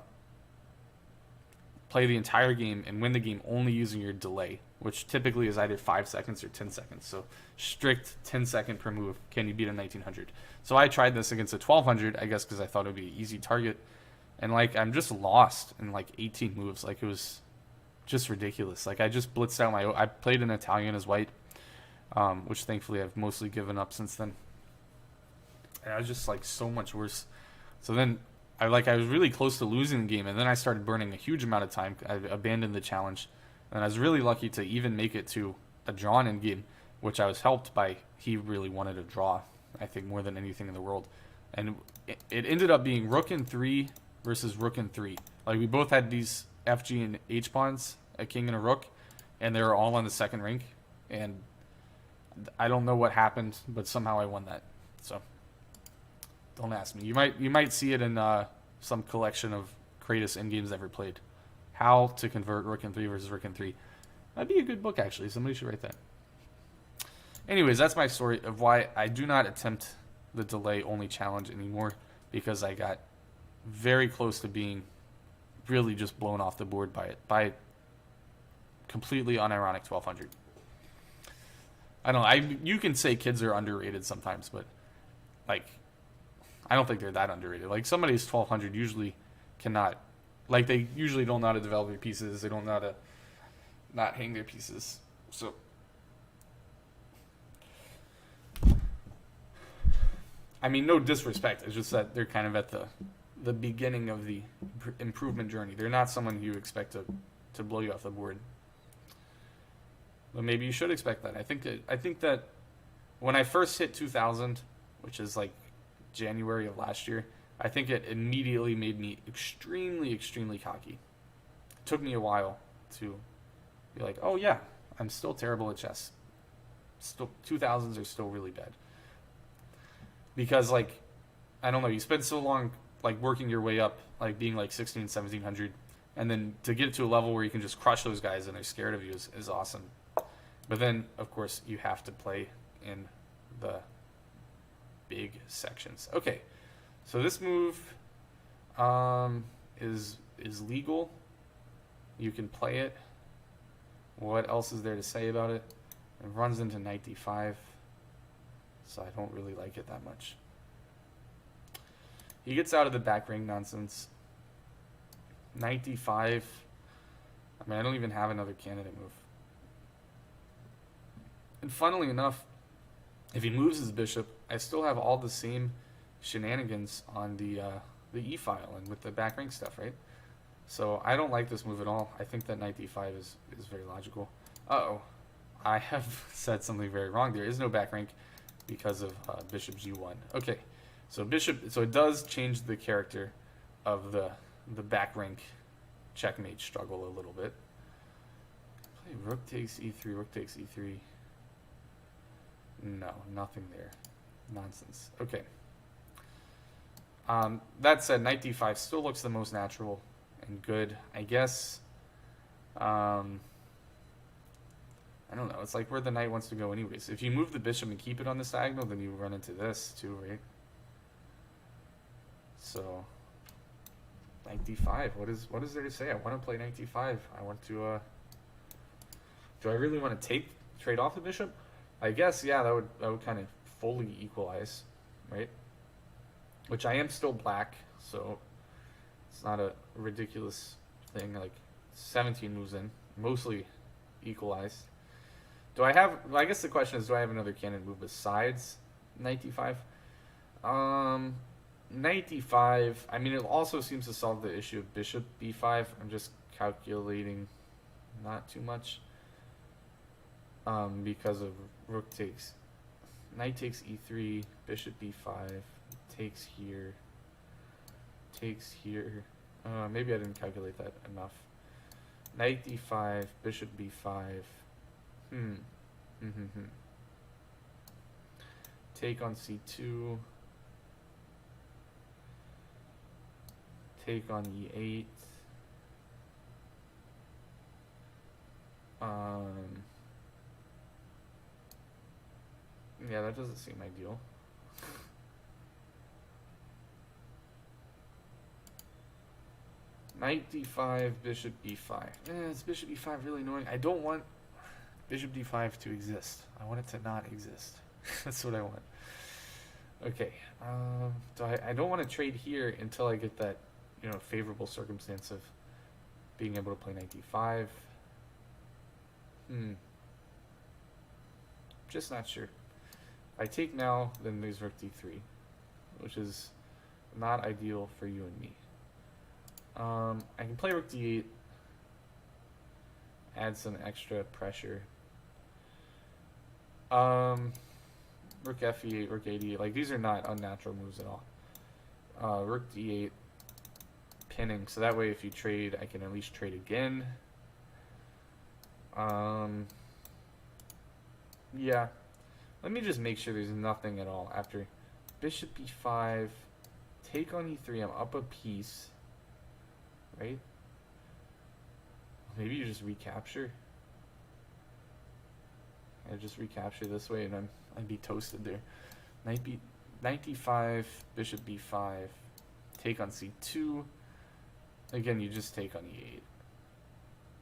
play the entire game and win the game only using your delay, which typically is either 5 seconds or 10 seconds. So strict 10 second per move. Can you beat a 1900? So I tried this against a 1200, I guess, because I thought it would be an easy target. And like, I'm just lost in like 18 moves. Like, it was just ridiculous. Like, I just blitzed out I played an Italian as white, which thankfully I've mostly given up since then. And I was just like so much worse. So then I was really close to losing the game, and then I started burning a huge amount of time. I abandoned the challenge, and I was really lucky to even make it to a drawn end game, which I was helped by. He really wanted a draw, I think, more than anything in the world. And it ended up being rook and 3 versus rook and 3. Like, we both had these FG and H pawns, a king and a rook, and they were all on the second rank. and I don't know what happened, but somehow I won that. So don't ask me. You might see it in some collection of greatest end games ever played. How to convert Rook in 3 versus Rook in 3. That'd be a good book, actually. Somebody should write that. Anyways, that's my story of why I do not attempt the delay only challenge anymore, because I got very close to being really just blown off the board by it, by completely unironic 1200. I don't know. You can say kids are underrated sometimes, but like I don't think they're that underrated. Like somebody's 1200 usually cannot, like they usually don't know how to develop their pieces. They don't know how to not hang their pieces. So I mean, no disrespect. It's just that they're kind of at the beginning of the improvement journey. They're not someone you expect to blow you off the board. But maybe you should expect that. I think that when I first hit 2000, which is like January of last year, I think it immediately made me extremely, extremely cocky. It took me a while to be like, oh yeah, I'm still terrible at chess. Still, 2000s are still really bad. Because like, I don't know, you spend so long like working your way up, like being like 16, 1700, and then to get to a level where you can just crush those guys and they're scared of you is awesome. But then, of course, you have to play in the big sections. Okay, so this move is legal. You can play it. What else is there to say about it? It runs into knight d5, so I don't really like it that much. He gets out of the back ring nonsense. Knight d5. I mean, I don't even have another candidate move. And funnily enough, if he moves his bishop, I still have all the same shenanigans on the e-file and with the back rank stuff, right? So I don't like this move at all. I think that knight d5 is very logical. Uh-oh. I have said something very wrong. There is no back rank because of bishop g1. Okay, so it does change the character of the back rank checkmate struggle a little bit. Play rook takes e3, rook takes e3. No, nothing there. Nonsense. Okay. That said, knight d5 still looks the most natural and good. I guess, I don't know. It's like where the knight wants to go anyways. If you move the bishop and keep it on this diagonal, then you run into this too, right? So, knight d5. What is there to say? I want to play knight d5. I want to, do I really want to trade off the bishop? I guess, yeah, that would kind of fully equalize, right? Which I am still black, so it's not a ridiculous thing. Like 17 moves in, mostly equalized. Do I have? Well, I guess the question is, do I have another candidate move besides knight d5? Knight d5. I mean, it also seems to solve the issue of bishop b5. I'm just calculating, not too much. Because of rook takes, knight takes e3, bishop b5, takes here. Maybe I didn't calculate that enough. Knight d5, bishop b5. Take on c2. Take on e8. Yeah, that doesn't seem ideal. Knight d5, bishop b5. Is bishop b5 really annoying? I don't want bishop d5 to exist. I want it to not exist. That's what I want. Okay. I don't want to trade here until I get that, favorable circumstance of being able to play knight d5. Just not sure. If I take now, then there's rook d3, which is not ideal for you and me. I can play rook d8, add some extra pressure. Rook f8, rook a8, like these are not unnatural moves at all. Rook d8, pinning, so that way if you trade, I can at least trade again. Yeah. Let me just make sure there's nothing at all after bishop b5, take on e3. I'm up a piece, right? Maybe you just recapture. I just recapture this way, and I'd be toasted there. Knight d5, bishop b5, take on c2. Again, you just take on e8.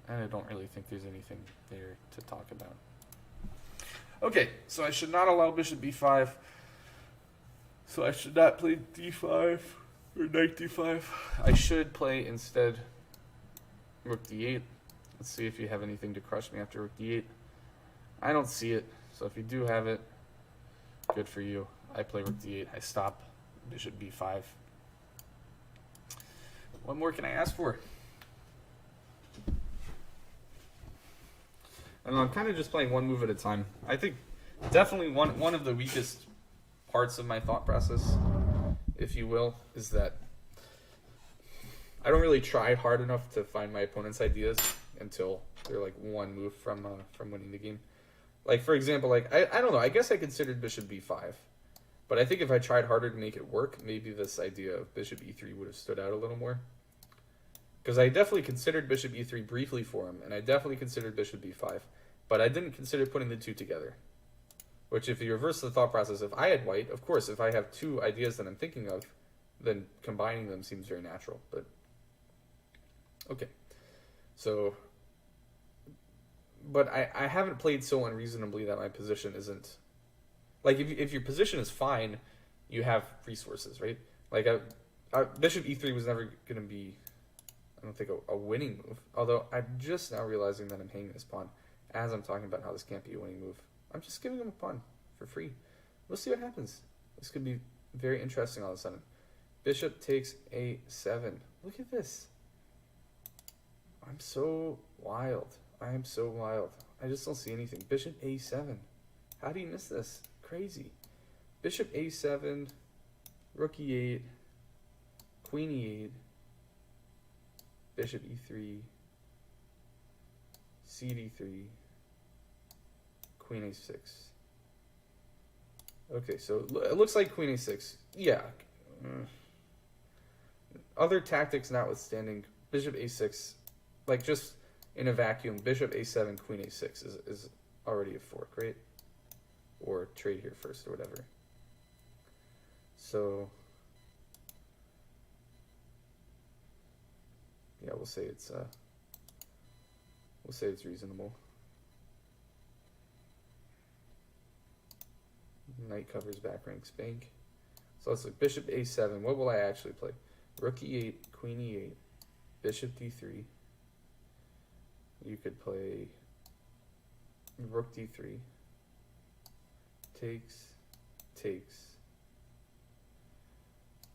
And I don't really think there's anything there to talk about. Okay, so I should not allow bishop b5. So I should not play d5 or knight d5. I should play instead rook d8. Let's see if you have anything to crush me after rook d8. I don't see it, so if you do have it, good for you. I play rook d8. I stop bishop b5. What more can I ask for? I don't know, I'm kind of just playing one move at a time. I think definitely one of the weakest parts of my thought process, if you will, is that I don't really try hard enough to find my opponent's ideas until they're like one move from winning the game. Like, for example, like I don't know, I guess I considered bishop b5, but I think if I tried harder to make it work, maybe this idea of bishop e3 would have stood out a little more. Because I definitely considered bishop e3 briefly for him, and I definitely considered bishop b5, but I didn't consider putting the two together. Which, if you reverse the thought process, if I had white, of course, if I have two ideas that I'm thinking of, then combining them seems very natural. But okay, so, but I haven't played so unreasonably that my position isn't, like, if your position is fine, you have resources, right? Like, bishop e3 was never going to be, I don't think, a winning move. Although I'm just now realizing that I'm hanging this pawn as I'm talking about how this can't be a winning move. I'm just giving him a pawn for free. We'll see what happens. This could be very interesting all of a sudden. Bishop takes a7. Look at this. I'm so wild. I am so wild. I just don't see anything. Bishop a7. How do you miss this? Crazy. Bishop a7, rook e8, queen e8, bishop e3, c d3, queen a6. Okay, so it looks like queen a6. Yeah. Other tactics notwithstanding, bishop a6, like just in a vacuum, bishop a7, queen a6 is already a fork, right? Or trade here first or whatever. So yeah, we'll say it's reasonable. Knight covers back ranks bank. So let's look. Bishop a7. What will I actually play? Rook e8, queen e8, bishop d3. You could play rook d3. Takes,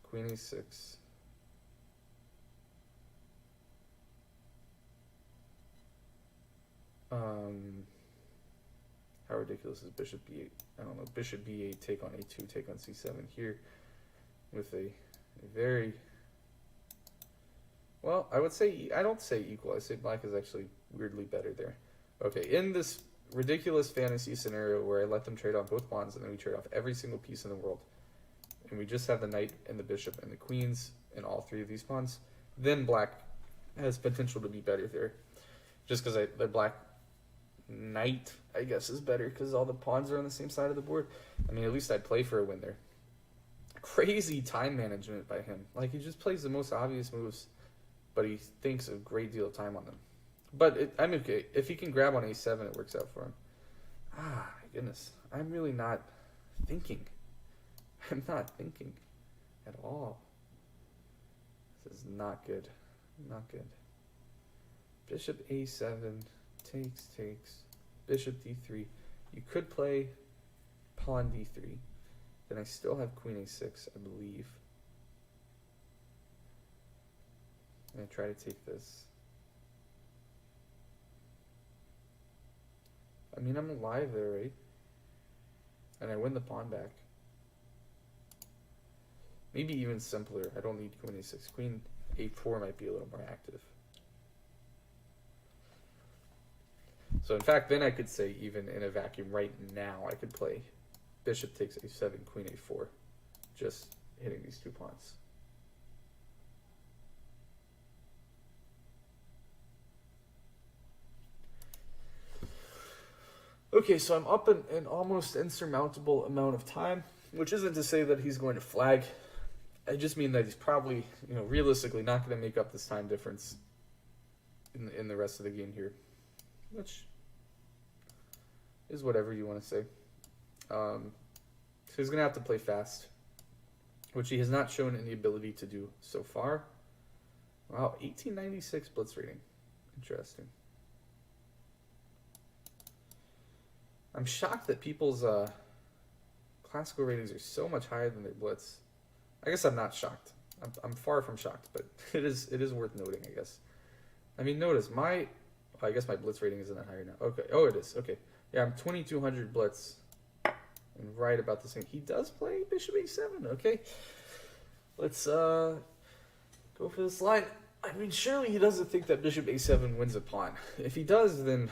queen a6. How ridiculous is bishop b8? I don't know. Bishop b8, take on a2, take on c7 here with a very, well, I would say, I don't say equal. I say black is actually weirdly better there. Okay, in this ridiculous fantasy scenario where I let them trade off both pawns and then we trade off every single piece in the world, and we just have the knight and the bishop and the queens in all three of these pawns, then black has potential to be better there. Just because the black knight, I guess, is better because all the pawns are on the same side of the board. I mean, at least I'd play for a win there. Crazy time management by him. Like, he just plays the most obvious moves, but he thinks a great deal of time on them. But I'm okay. If he can grab on a7, it works out for him. Ah, my goodness. I'm really not thinking. I'm not thinking at all. This is not good. Not good. Bishop a7, takes, bishop d3. You could play pawn d3. Then I still have queen a6, I believe. And I try to take this. I mean, I'm alive there, right? And I win the pawn back. Maybe even simpler. I don't need queen a6. Queen a4 might be a little more active. So in fact, then I could say even in a vacuum right now, I could play bishop takes a7, queen a4, just hitting these 2 pawns. Okay, so I'm up an almost insurmountable amount of time, which isn't to say that he's going to flag. I just mean that he's probably, realistically not going to make up this time difference in the rest of the game here, which is whatever you want to say. So he's going to have to play fast, which he has not shown any ability to do so far. Wow, 1896 blitz rating. Interesting. I'm shocked that people's classical ratings are so much higher than their blitz. I guess I'm not shocked. I'm far from shocked, but it is worth noting, I guess. I mean, notice I guess my blitz rating isn't that higher now. Okay. Oh, it is. Okay. Yeah, I'm 2200 blitz and right about the same. He does play bishop a7. Okay. Let's go for this line. I mean, surely he doesn't think that bishop a7 wins a pawn. If he does, then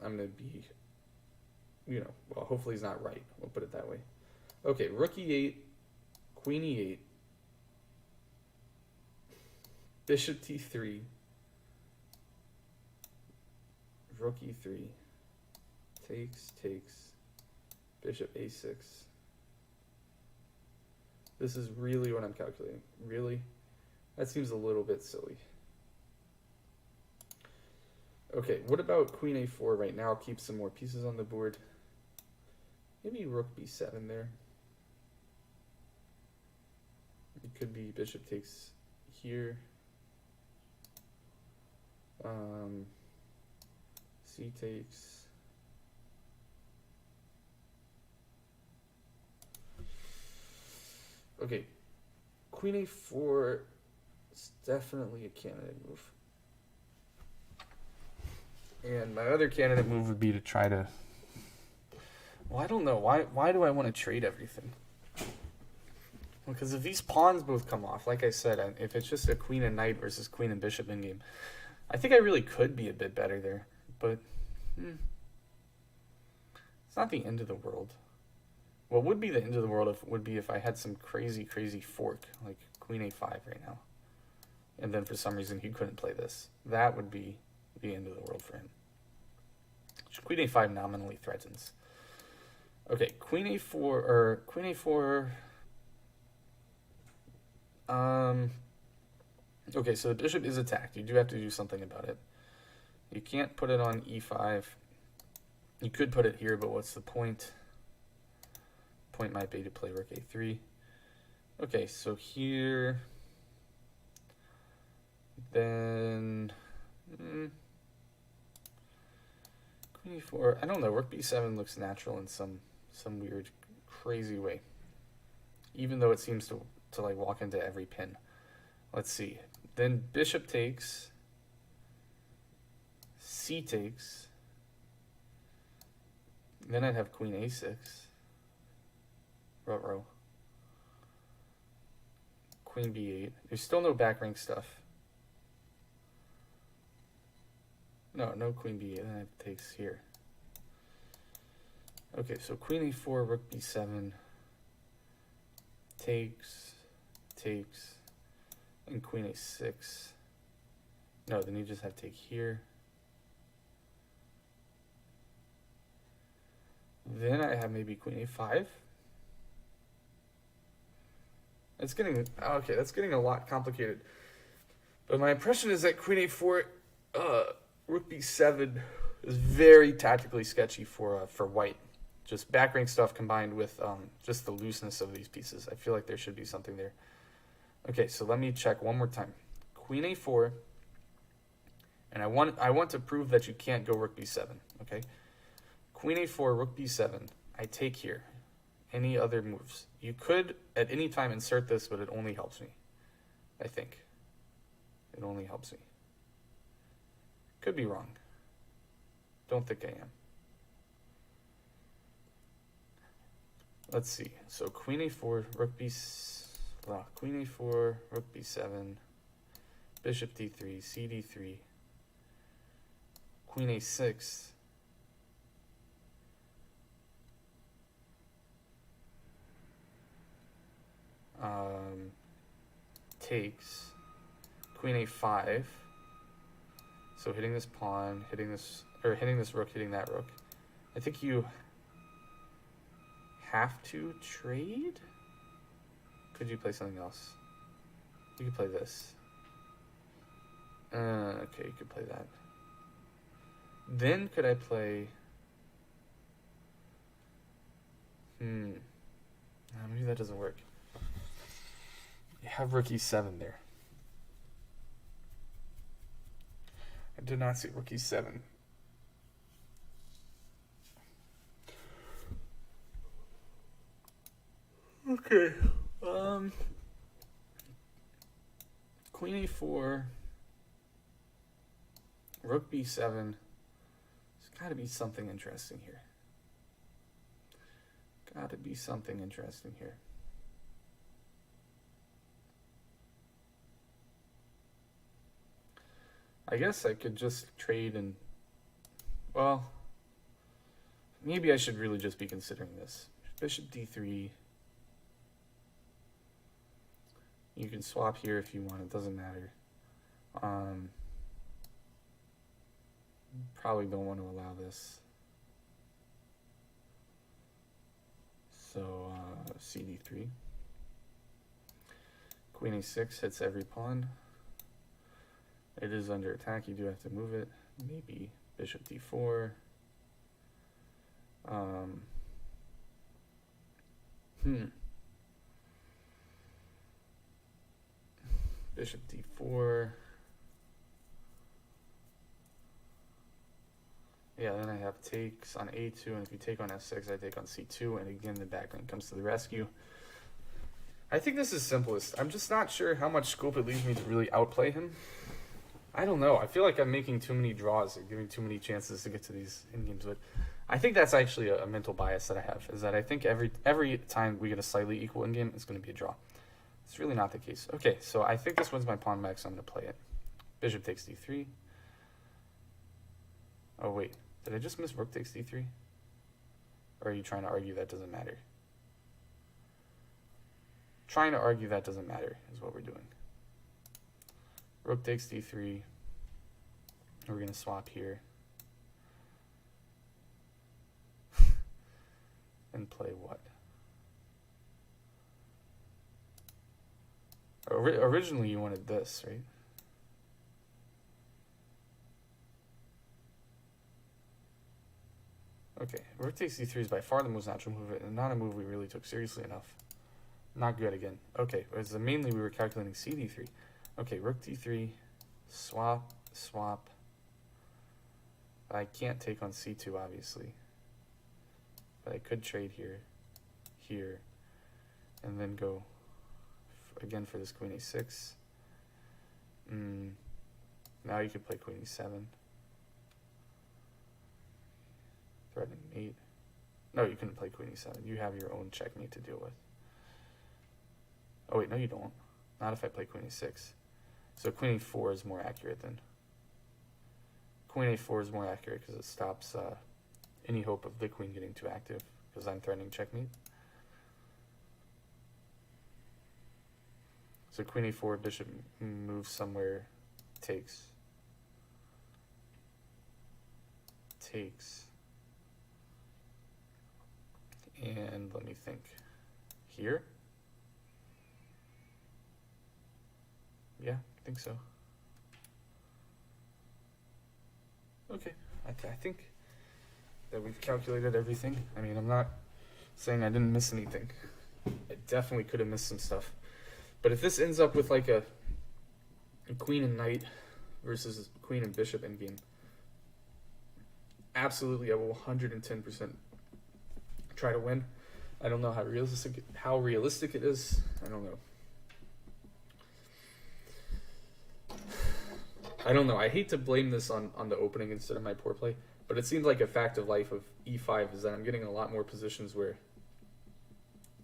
I'm going to be, well, hopefully he's not right. We'll put it that way. Okay, rook e8, queen e8, bishop t3, rook e3, takes, bishop a6. This is really what I'm calculating. Really? That seems a little bit silly. Okay, what about queen a4 right now? Keep some more pieces on the board. Maybe rook b7 there. It could be bishop takes here. C takes. Okay, queen a4 is definitely a candidate move. And my other candidate move would be to try to... Well, I don't know. Why do I want to trade everything? Because if these pawns both come off, like I said, if it's just a queen and knight versus queen and bishop in game, I think I really could be a bit better there. But it's not the end of the world. What would be the end of the world would be if I had some crazy fork, like queen a5 right now. And then for some reason he couldn't play this. That would be the end of the world for him. Queen a5 nominally threatens. Okay, queen a4. Okay, so the bishop is attacked. You do have to do something about it. You can't put it on e5. You could put it here, but what's the point? Point might be to play rook a3. Okay, so here, then queen e4. I don't know. Rook b7 looks natural in some weird, crazy way, even though it seems to like walk into every pin. Let's see. Then bishop takes, c takes. Then I'd have queen a6. Ruh-roh. Queen b8. There's still no back rank stuff. No queen b8. Then it takes here. Okay, so queen a4, rook b7, takes, and queen a6. No, then you just have to take here. Then I have maybe queen a5. It's getting, okay, that's getting a lot complicated. But my impression is that queen a4, rook b7 is very tactically sketchy for white. Just back rank stuff combined with just the looseness of these pieces. I feel like there should be something there. Okay, so let me check one more time. Queen a4, and I want to prove that you can't go rook b7. Okay, queen a4, rook b7. I take here. Any other moves? You could at any time insert this, but it only helps me. I think it only helps me. Could be wrong. Don't think I am. Let's see. So queen a4, queen a4, rook b7, bishop d3, cd3, queen a6, takes, queen a5. So hitting this pawn, hitting this rook, hitting that rook. I think you have to trade? Could you play something else? You could play this. Okay, you could play that. Then could I play... maybe that doesn't work. You have rook e7 there. I did not see rook e7. Okay. Queen a4. Rook b7. There's got to be something interesting here. Gotta be something interesting here. I guess I could just trade and... Well, maybe I should really just be considering this. Bishop d3. You can swap here if you want. It doesn't matter. Probably don't want to allow this. So cd3. Queen a6 hits every pawn. It is under attack. You do have to move it. Maybe bishop d4. Bishop d4. Yeah, then I have takes on a2, and if you take on f6, I take on c2, and again the backline comes to the rescue. I think this is simplest. I'm just not sure how much scope it leaves me to really outplay him. I don't know. I feel like I'm making too many draws or giving too many chances to get to these in-games, but I think that's actually a mental bias that I have, is that I think every time we get a slightly equal in-game, it's going to be a draw. It's really not the case. Okay, so I think this wins my pawn back, so I'm going to play it. Bishop takes d3. Oh, wait. Did I just miss rook takes d3? Or are you trying to argue that doesn't matter? Trying to argue that doesn't matter is what we're doing. Rook takes d3. We're going to swap here. And play what? Originally you wanted this, right? Okay, rook takes d3 is by far the most natural move, and not a move we really took seriously enough. Not good again. Okay, it was mainly we were calculating cd3. Okay, rook d3, swap, swap. I can't take on c2, obviously. But I could trade here, here, and then go again for this queen a6. Now you could play queen e7. Threatening mate. No, you couldn't play queen e7. You have your own checkmate to deal with. Oh wait, no you don't. Not if I play queen a6. So queen a4 is more accurate then. Queen a4 is more accurate because it stops any hope of the queen getting too active, because I'm threatening checkmate. So queen a4, bishop moves somewhere, takes. Takes. And let me think. Here? Yeah, I think so. Okay, I think that we've calculated everything. I mean, I'm not saying I didn't miss anything. I definitely could have missed some stuff. But if this ends up with like a queen and knight versus queen and bishop endgame, absolutely I will 110% try to win. I don't know how realistic it is. I don't know. I don't know. I hate to blame this on the opening instead of my poor play, but it seems like a fact of life of e5 is that I'm getting a lot more positions where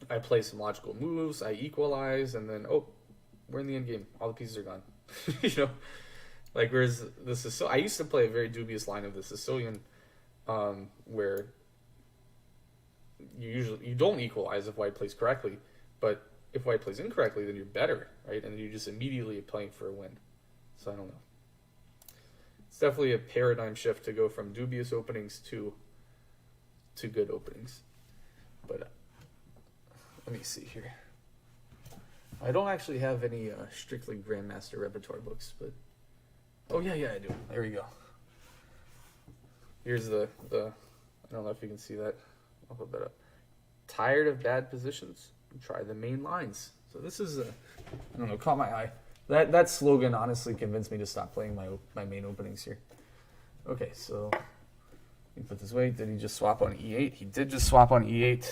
I play some logical moves, I equalize, and then, oh, we're in the end game. All the pieces are gone. You know? Like, whereas this is so... I used to play a very dubious line of the Sicilian where you don't equalize if white plays correctly, but if white plays incorrectly, then you're better, right? And you're just immediately playing for a win. So I don't know. It's definitely a paradigm shift to go from dubious openings to good openings. But let me see here. I don't actually have any strictly Grandmaster repertoire books, but oh yeah, I do. There we go. Here's the I don't know if you can see that. I'll put that up. Tired of bad positions? Try the main lines. So this is I don't know, caught my eye. That slogan honestly convinced me to stop playing my main openings here. Okay, so let me put this away. Did he just swap on E8? He did just swap on E8.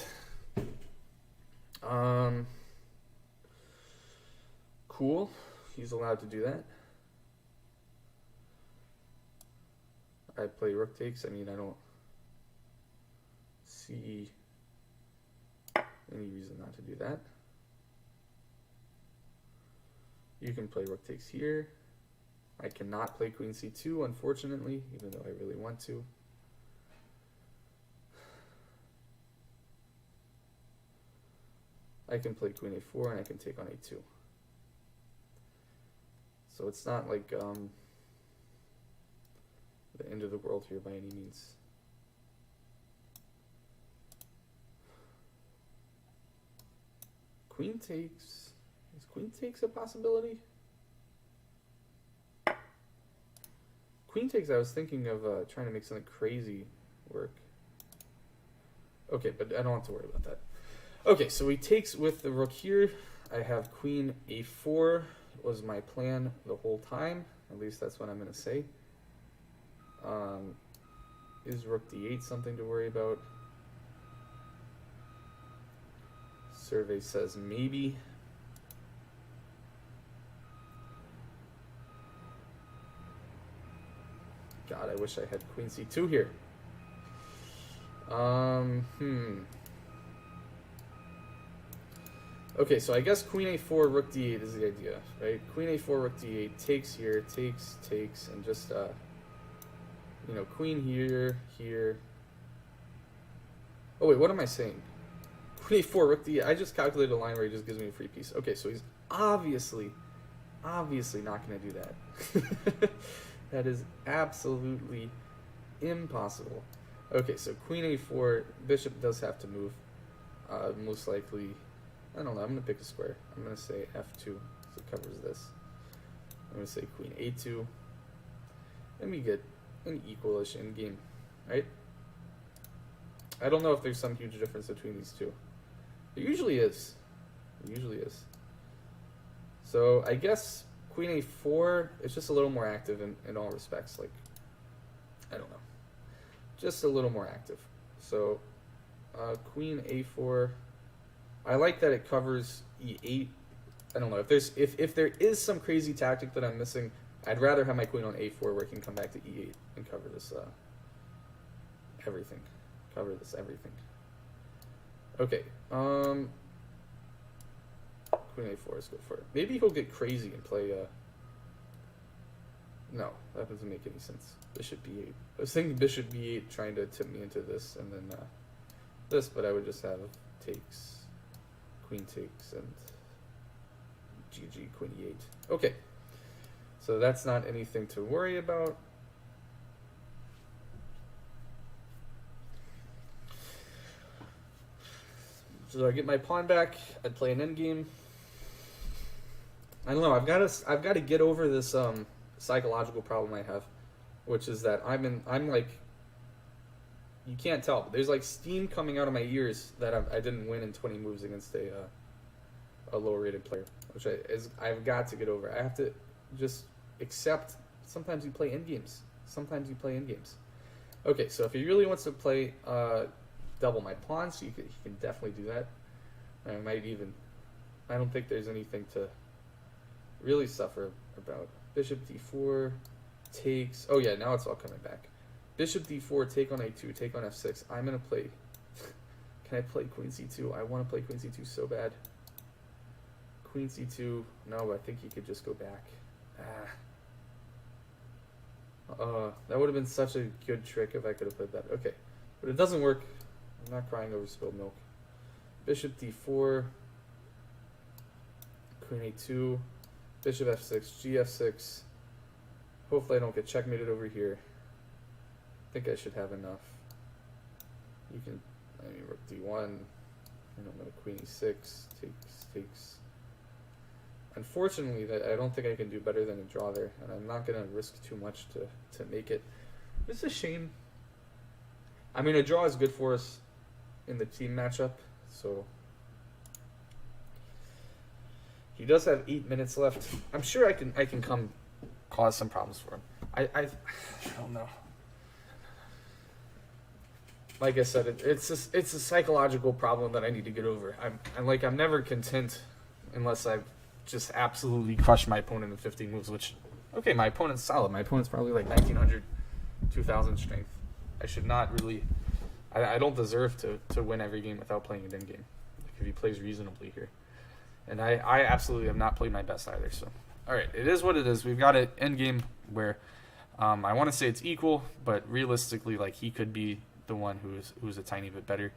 Cool. He's allowed to do that. I play rook takes. I mean, I don't see any reason not to do that. You can play rook takes here. I cannot play queen c2, unfortunately, even though I really want to. I can play queen a4 and I can take on a2. So it's not like the end of the world here by any means. Queen takes. Is queen takes a possibility? Queen takes, I was thinking of trying to make something crazy work. Okay, but I don't have to worry about that. Okay, so he takes with the rook here. I have queen a4 was my plan the whole time. At least that's what I'm going to say. Is rook d8 something to worry about? Survey says maybe. God, I wish I had queen c2 here. Okay, so I guess queen a4, rook d8 is the idea, right? Queen a4, rook d8, takes here, takes, and just, you know, queen here, here. Oh, wait, what am I saying? Queen a4, rook d8. I just calculated a line where he just gives me a free piece. Okay, so he's obviously not going to do that. That is absolutely impossible. Okay, so queen a4, bishop does have to move. Most likely, I don't know, I'm going to pick a square. I'm going to say f2, so it covers this. I'm going to say queen a2. And we get an equalish in game, right? I don't know if there's some huge difference between these two. There usually is. There usually is. So I guess queen a4 is just a little more active in all respects. Like, I don't know. Just a little more active. So queen a4. I like that it covers e8. I don't know if there is some crazy tactic that I'm missing. I'd rather have my queen on a4 where it can come back to e8 and cover this everything. Cover this everything. Okay. Queen a4, let's go for it. Maybe he'll get crazy and play no, that doesn't make any sense. Bishop b8. I was thinking bishop b8 trying to tip me into this and then this, but I would just have takes, queen takes, and GG, queen e8. Okay. So that's not anything to worry about. So I get my pawn back. I'd play an endgame. I don't know. I've got to get over this psychological problem I have, which is that I'm like, you can't tell, but there's like steam coming out of my ears that I didn't win in 20 moves against a lower rated player, which I've got to get over. I have to just accept. Sometimes you play endgames. Sometimes you play endgames. Okay, so if he really wants to play double my pawn, so he can definitely do that. I don't think there's anything to really suffer about. Bishop d4 takes. Oh yeah, now it's all coming back. Bishop d4, take on a2, take on f6. I'm gonna play. Can I play queen c2? I want to play queen c2 so bad. Queen c2. No, I think he could just go back. That would have been such a good trick if I could have played that. Okay, but it doesn't work. I'm not crying over spilled milk. Bishop d4. queen a2, bishop f6, gf6. Hopefully I don't get checkmated over here. I think I should have enough. You can, I mean, rook d1, and I'm going to queen e6, takes. Unfortunately, I don't think I can do better than a draw there, and I'm not going to risk too much to make it. It's a shame. I mean, a draw is good for us in the team matchup, so he does have 8 minutes left. I'm sure I can come cause some problems for him. I don't know. Like I said, it's a psychological problem that I need to get over. I'm never content unless I've just absolutely crushed my opponent in 15 moves. Which, okay, my opponent's solid. My opponent's probably like 1900, 2000 strength. I should not really. I don't deserve to win every game without playing an endgame. Like if he plays reasonably here, and I absolutely have not played my best either. So, all right, it is what it is. We've got an endgame where I want to say it's equal, but realistically, like he could be the one who's a tiny bit better,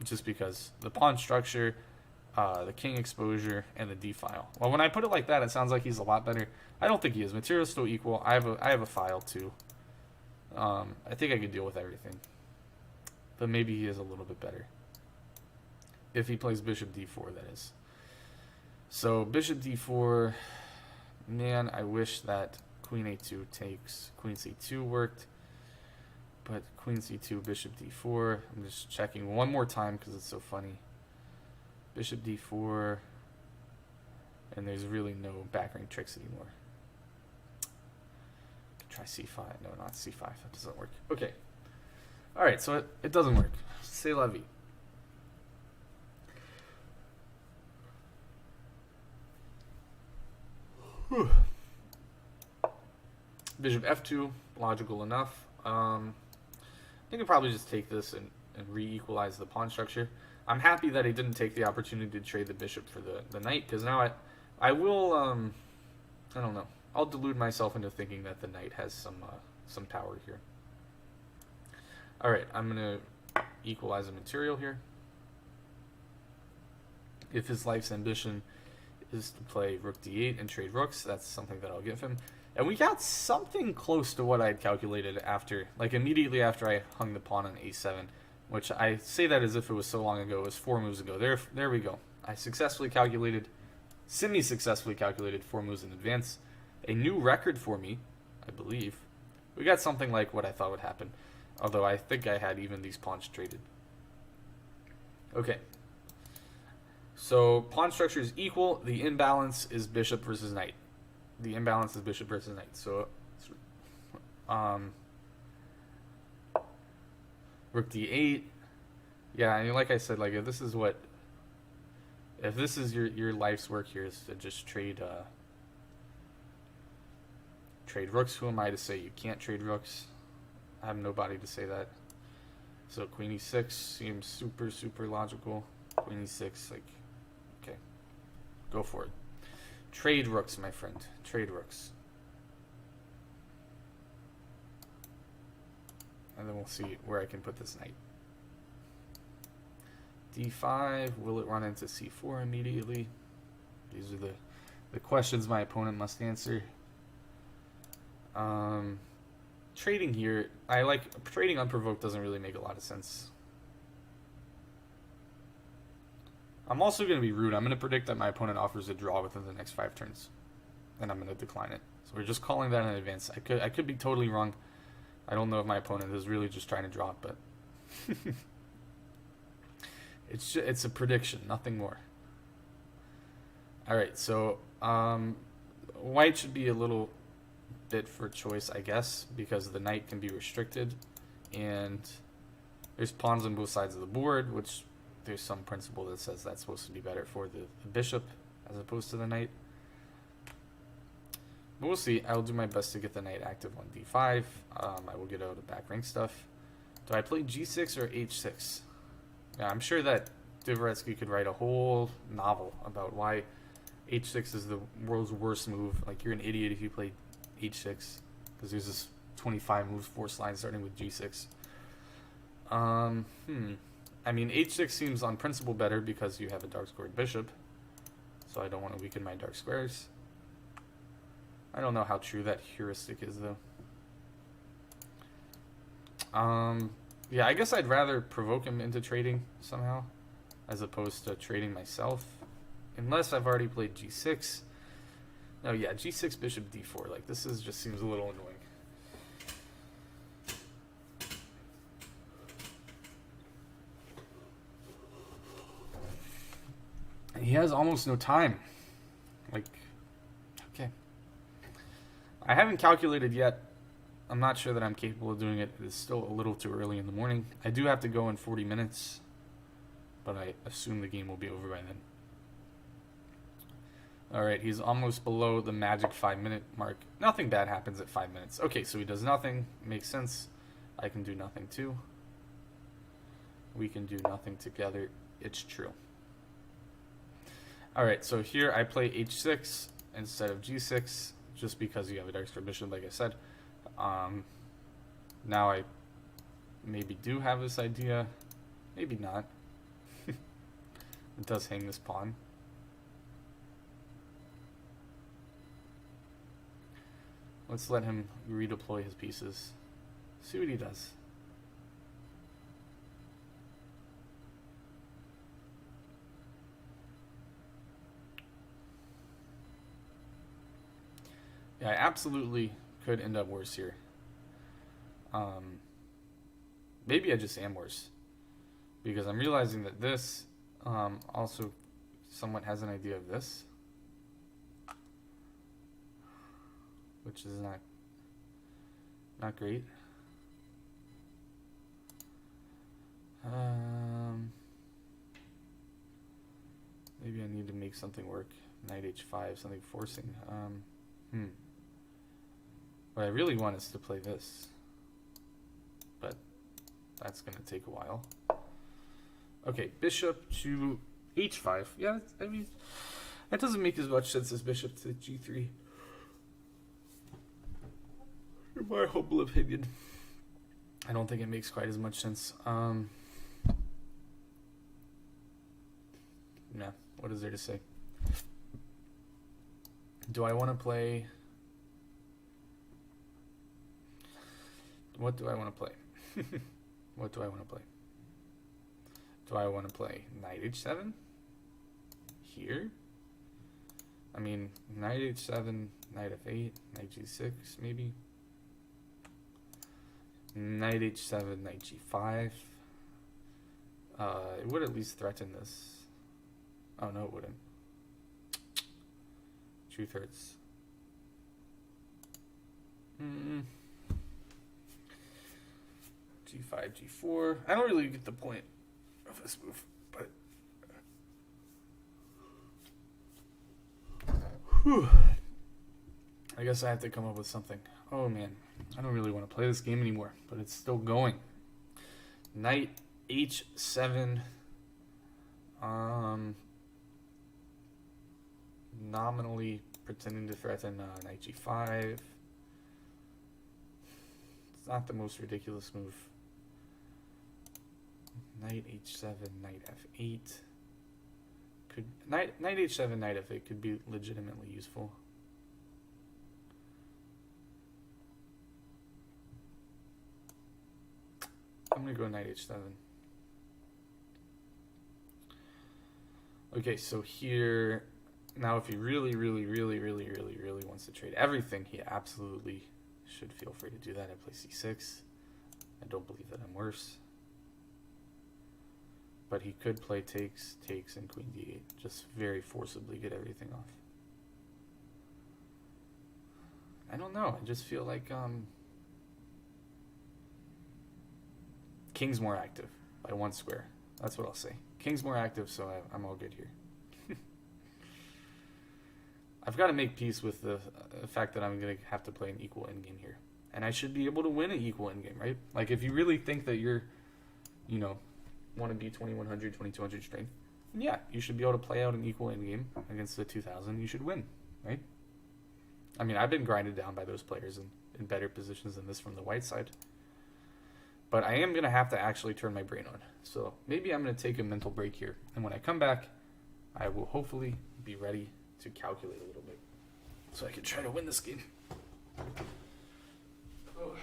just because the pawn structure, the king exposure, and the d file. Well, when I put it like that, it sounds like he's a lot better. I don't think he is. Material's still equal. I have a file too. I think I could deal with everything, but maybe he is a little bit better if he plays bishop d4. That is. So bishop d4. Man, I wish that queen a2 takes, queen c2 worked. But queen c2, bishop d4. I'm just checking one more time because it's so funny. Bishop d4. And there's really no backrank tricks anymore. Try c5. No, not c5. That doesn't work. Okay. All right, so it doesn't work. C'est la vie. Whew. Bishop f2. Logical enough. I can probably just take this and re-equalize the pawn structure. I'm happy that he didn't take the opportunity to trade the bishop for the knight, because now I will, I don't know. I'll delude myself into thinking that the knight has some power here. All right, I'm going to equalize the material here. If his life's ambition is to play rook d8 and trade rooks, that's something that I'll give him. And we got something close to what I had calculated after, like immediately after I hung the pawn on a7, which I say that as if it was so long ago. It was 4 moves ago. There we go. I semi-successfully calculated 4 moves in advance. A new record for me, I believe. We got something like what I thought would happen, although I think I had even these pawns traded. Okay. So pawn structure is equal. The imbalance is bishop versus knight. The imbalance is bishop versus knight. So, rook d8. Yeah, I mean, like I said, like if this is your life's work here is to just trade rooks. Who am I to say you can't trade rooks? I have nobody to say that. So queen e6 seems super logical. Queen e6, like, okay, go for it. Trade rooks, my friend. Trade rooks. And then we'll see where I can put this knight. d5. Will it run into c4 immediately? These are the questions my opponent must answer. Trading here, trading unprovoked doesn't really make a lot of sense. I'm also going to be rude. I'm going to predict that my opponent offers a draw within the next 5 turns, and I'm going to decline it. So we're just calling that in advance. I could be totally wrong. I don't know if my opponent is really just trying to draw, but it's a prediction, nothing more. All right, so white should be a little bit for choice, I guess, because the knight can be restricted, and there's pawns on both sides of the board, which there's some principle that says that's supposed to be better for the bishop as opposed to the knight. But we'll see. I'll do my best to get the knight active on d5. I will get out of back rank stuff. Do I play g6 or h6? Yeah, I'm sure that Dvoretsky could write a whole novel about why h6 is the world's worst move. Like, you're an idiot if you play h6, because there's this 25 moves force line starting with g6. I mean, h6 seems on principle better because you have a dark squared bishop. So I don't want to weaken my dark squares. I don't know how true that heuristic is, though. Yeah, I guess I'd rather provoke him into trading somehow, as opposed to trading myself. Unless I've already played g6. No, yeah, g6, bishop d4. Like, this is just seems a little annoying. He has almost no time. Like, okay. I haven't calculated yet. I'm not sure that I'm capable of doing it. It's still a little too early in the morning. I do have to go in 40 minutes, but I assume the game will be over by then. Alright, he's almost below the magic 5-minute mark. Nothing bad happens at 5 minutes. Okay, so he does nothing. Makes sense. I can do nothing too. We can do nothing together. It's true. Alright, so here I play h6 instead of g6, just because you have a dark square bishop, like I said. Now I maybe do have this idea. Maybe not. It does hang this pawn. Let's let him redeploy his pieces. See what he does. Yeah, I absolutely could end up worse here. Maybe I just am worse. Because I'm realizing that this also somewhat has an idea of this. Which is not great. Maybe I need to make something work. Knight h5, something forcing. What I really want is to play this. But that's going to take a while. Okay, bishop to h5. Yeah, I mean, that doesn't make as much sense as bishop to g3. In my humble opinion. I don't think it makes quite as much sense. No, what is there to say? Do I want to play... What do I want to play? What do I want to play? Do I want to play knight h7? Here? I mean, knight h7, knight f8, knight g6, maybe? Knight h7, knight g5. It would at least threaten this. Oh, no, it wouldn't. Truth hurts. G5, G4. I don't really get the point of this move, but... Whew. I guess I have to come up with something. Oh, man. I don't really want to play this game anymore, but it's still going. Knight H7. Nominally pretending to threaten Knight G5. It's not the most ridiculous move. Knight H7, Knight F8. Knight H7, Knight F8 could be legitimately useful. I'm gonna go Knight H7. Okay, so here now if he really wants to trade everything, he absolutely should feel free to do that. I play C6. I don't believe that I'm worse. But he could play takes, and queen d8. Just very forcibly get everything off. I don't know. I just feel like King's more active by 1 square. That's what I'll say. King's more active, so I'm all good here. I've got to make peace with the fact that I'm going to have to play an equal endgame here. And I should be able to win an equal endgame, right? Like, if you really think that you're, you know, want to be 2100, 2200 strength, yeah, you should be able to play out an equal endgame against the 2000. You should win, right? I mean, I've been grinded down by those players in better positions than this from the white side. But I am going to have to actually turn my brain on. So maybe I'm going to take a mental break here. And when I come back, I will hopefully be ready to calculate a little bit, so I can try to win this game. Oh.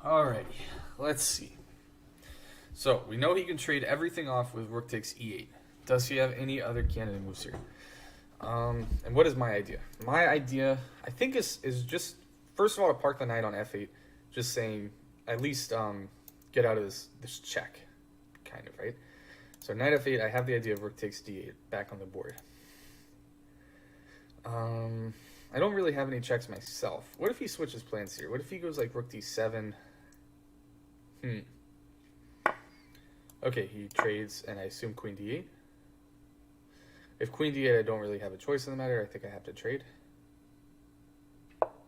Alrighty, let's see. So, we know he can trade everything off with rook takes e8. Does he have any other candidate moves here? And what is my idea? My idea, I think, is just, first of all, to park the knight on f8, just saying, at least get out of this check, kind of, right? So knight f8, I have the idea of rook takes d8 back on the board. I don't really have any checks myself. What if he switches plans here? What if he goes like rook d7? Okay, he trades, and I assume queen d8. If queen d8, I don't really have a choice in the matter. I think I have to trade.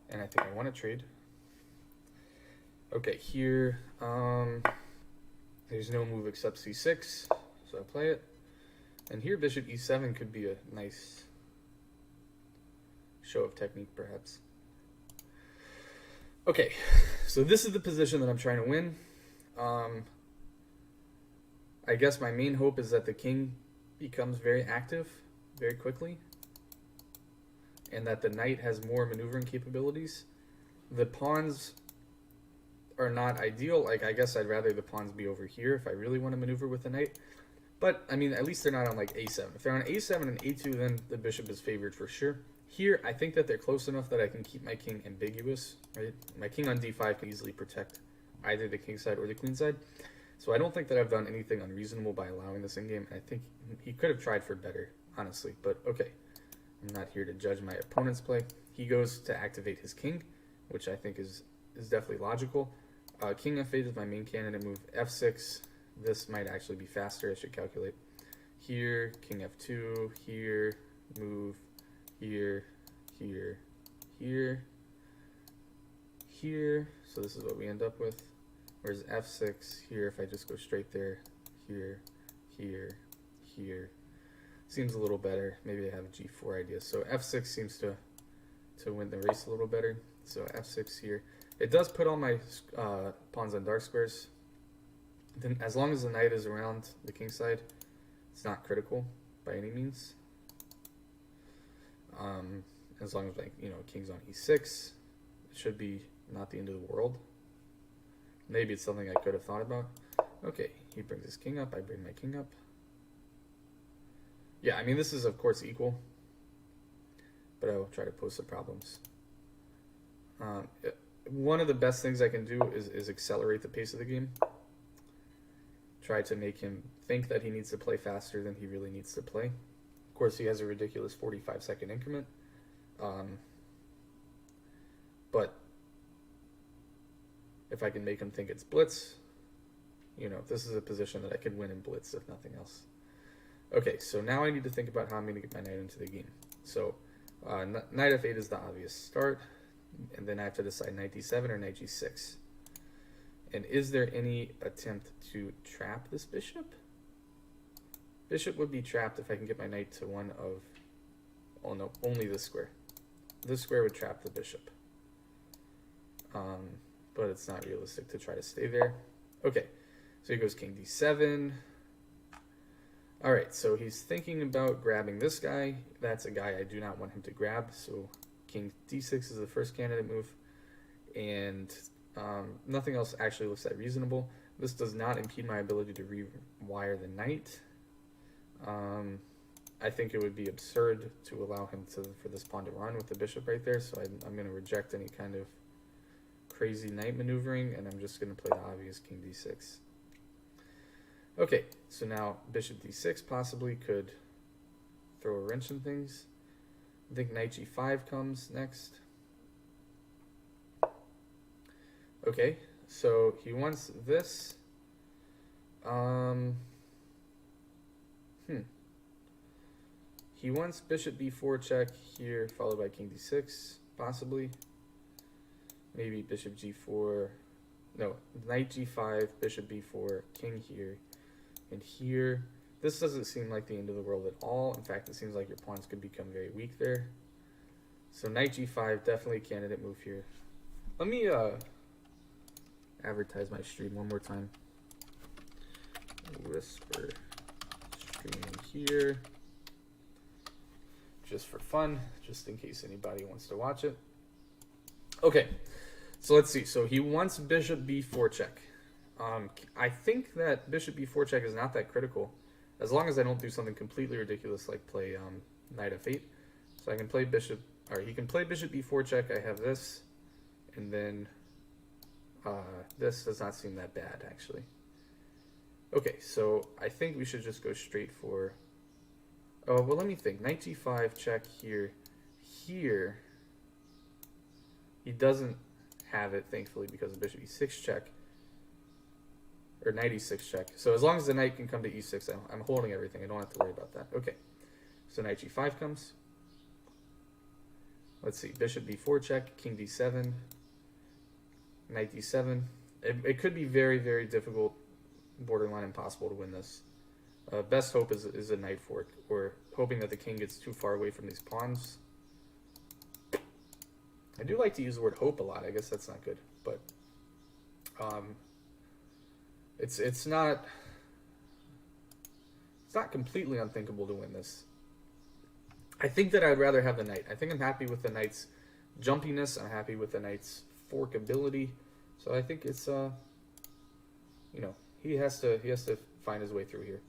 And I think I want to trade. Okay, here, there's no move except c6, so I play it. And here, bishop e7 could be a nice show of technique, perhaps. Okay, so this is the position that I'm trying to win. I guess my main hope is that the king becomes very active very quickly, and that the knight has more maneuvering capabilities. The pawns are not ideal. Like, I guess I'd rather the pawns be over here if I really want to maneuver with the knight. But, I mean, at least they're not on, like, a7. If they're on a7 and a2, then the bishop is favored for sure. Here, I think that they're close enough that I can keep my king ambiguous, right? My king on d5 can easily protect either the king side or the queen side. So I don't think that I've done anything unreasonable by allowing this in-game. I think he could have tried for better, honestly. But, okay, I'm not here to judge my opponent's play. He goes to activate his king, which I think is definitely logical. King f8 is my main candidate move. f6, this might actually be faster. I should calculate. Here, king f2, here, move, here, here, here, here. So this is what we end up with. Whereas f6 here, if I just go straight there, here, here, here, seems a little better. Maybe I have a g4 idea. So f6 seems to win the race a little better. So f6 here. It does put all my pawns on dark squares. Then, as long as the knight is around the king side, it's not critical by any means. As long as, like, you know, king's on e6, it should be not the end of the world. Maybe it's something I could have thought about. Okay, he brings his king up, I bring my king up. Yeah, I mean, this is, of course, equal, but I will try to pose some problems. One of the best things I can do is accelerate the pace of the game. Try to make him think that he needs to play faster than he really needs to play. Of course, he has a ridiculous 45-second increment. But if I can make him think it's blitz, you know, this is a position that I could win in blitz, if nothing else. Okay, so now I need to think about how I'm going to get my knight into the game. So knight f8 is the obvious start, and then I have to decide knight d7 or knight g6. And is there any attempt to trap this bishop? Bishop would be trapped if I can get my knight to one of, oh no, only this square. This square would trap the bishop. But it's not realistic to try to stay there. Okay, so he goes king d7. All right, so he's thinking about grabbing this guy. That's a guy I do not want him to grab, so king d6 is the first candidate move. And nothing else actually looks that reasonable. This does not impede my ability to rewire the knight. I think it would be absurd to allow him for this pawn to run with the bishop right there, so I'm going to reject any kind of crazy knight maneuvering, and I'm just going to play the obvious king d6. Okay, so now bishop d6 possibly could throw a wrench in things. I think knight g5 comes next. Okay, So he wants this. He wants bishop b4 check here, followed by king d6, possibly. Maybe bishop g4. No, knight g5, bishop b4, king here, and here. This doesn't seem like the end of the world at all. In fact, it seems like your pawns could become very weak there. So knight g5, definitely a candidate move here. Let me advertise my stream one more time. Whisper streaming here. Just for fun, just in case anybody wants to watch it. Okay, so let's see. So he wants bishop b4 check. I think that bishop b4 check is not that critical, as long as I don't do something completely ridiculous like play knight f8. So I can play bishop, or he can play bishop b4 check. I have this, and then this does not seem that bad, actually. Okay, so I think we should just go straight for... Oh, well, let me think. Knight g5 check here. Here, he doesn't have it, thankfully, because of bishop e6 check. Or knight e6 check. So as long as the knight can come to e6, I'm holding everything. I don't have to worry about that. Okay, so knight g5 comes. Let's see. Bishop b4 check, king d7, knight d7. It could be very, very difficult, borderline impossible to win this. Best hope is a knight fork, or hoping that the king gets too far away from these pawns. I do like to use the word hope a lot. I guess that's not good, but it's not completely unthinkable to win this. I think that I'd rather have the knight. I think I'm happy with the knight's jumpiness. I'm happy with the knight's fork ability. So I think it's he has to find his way through here.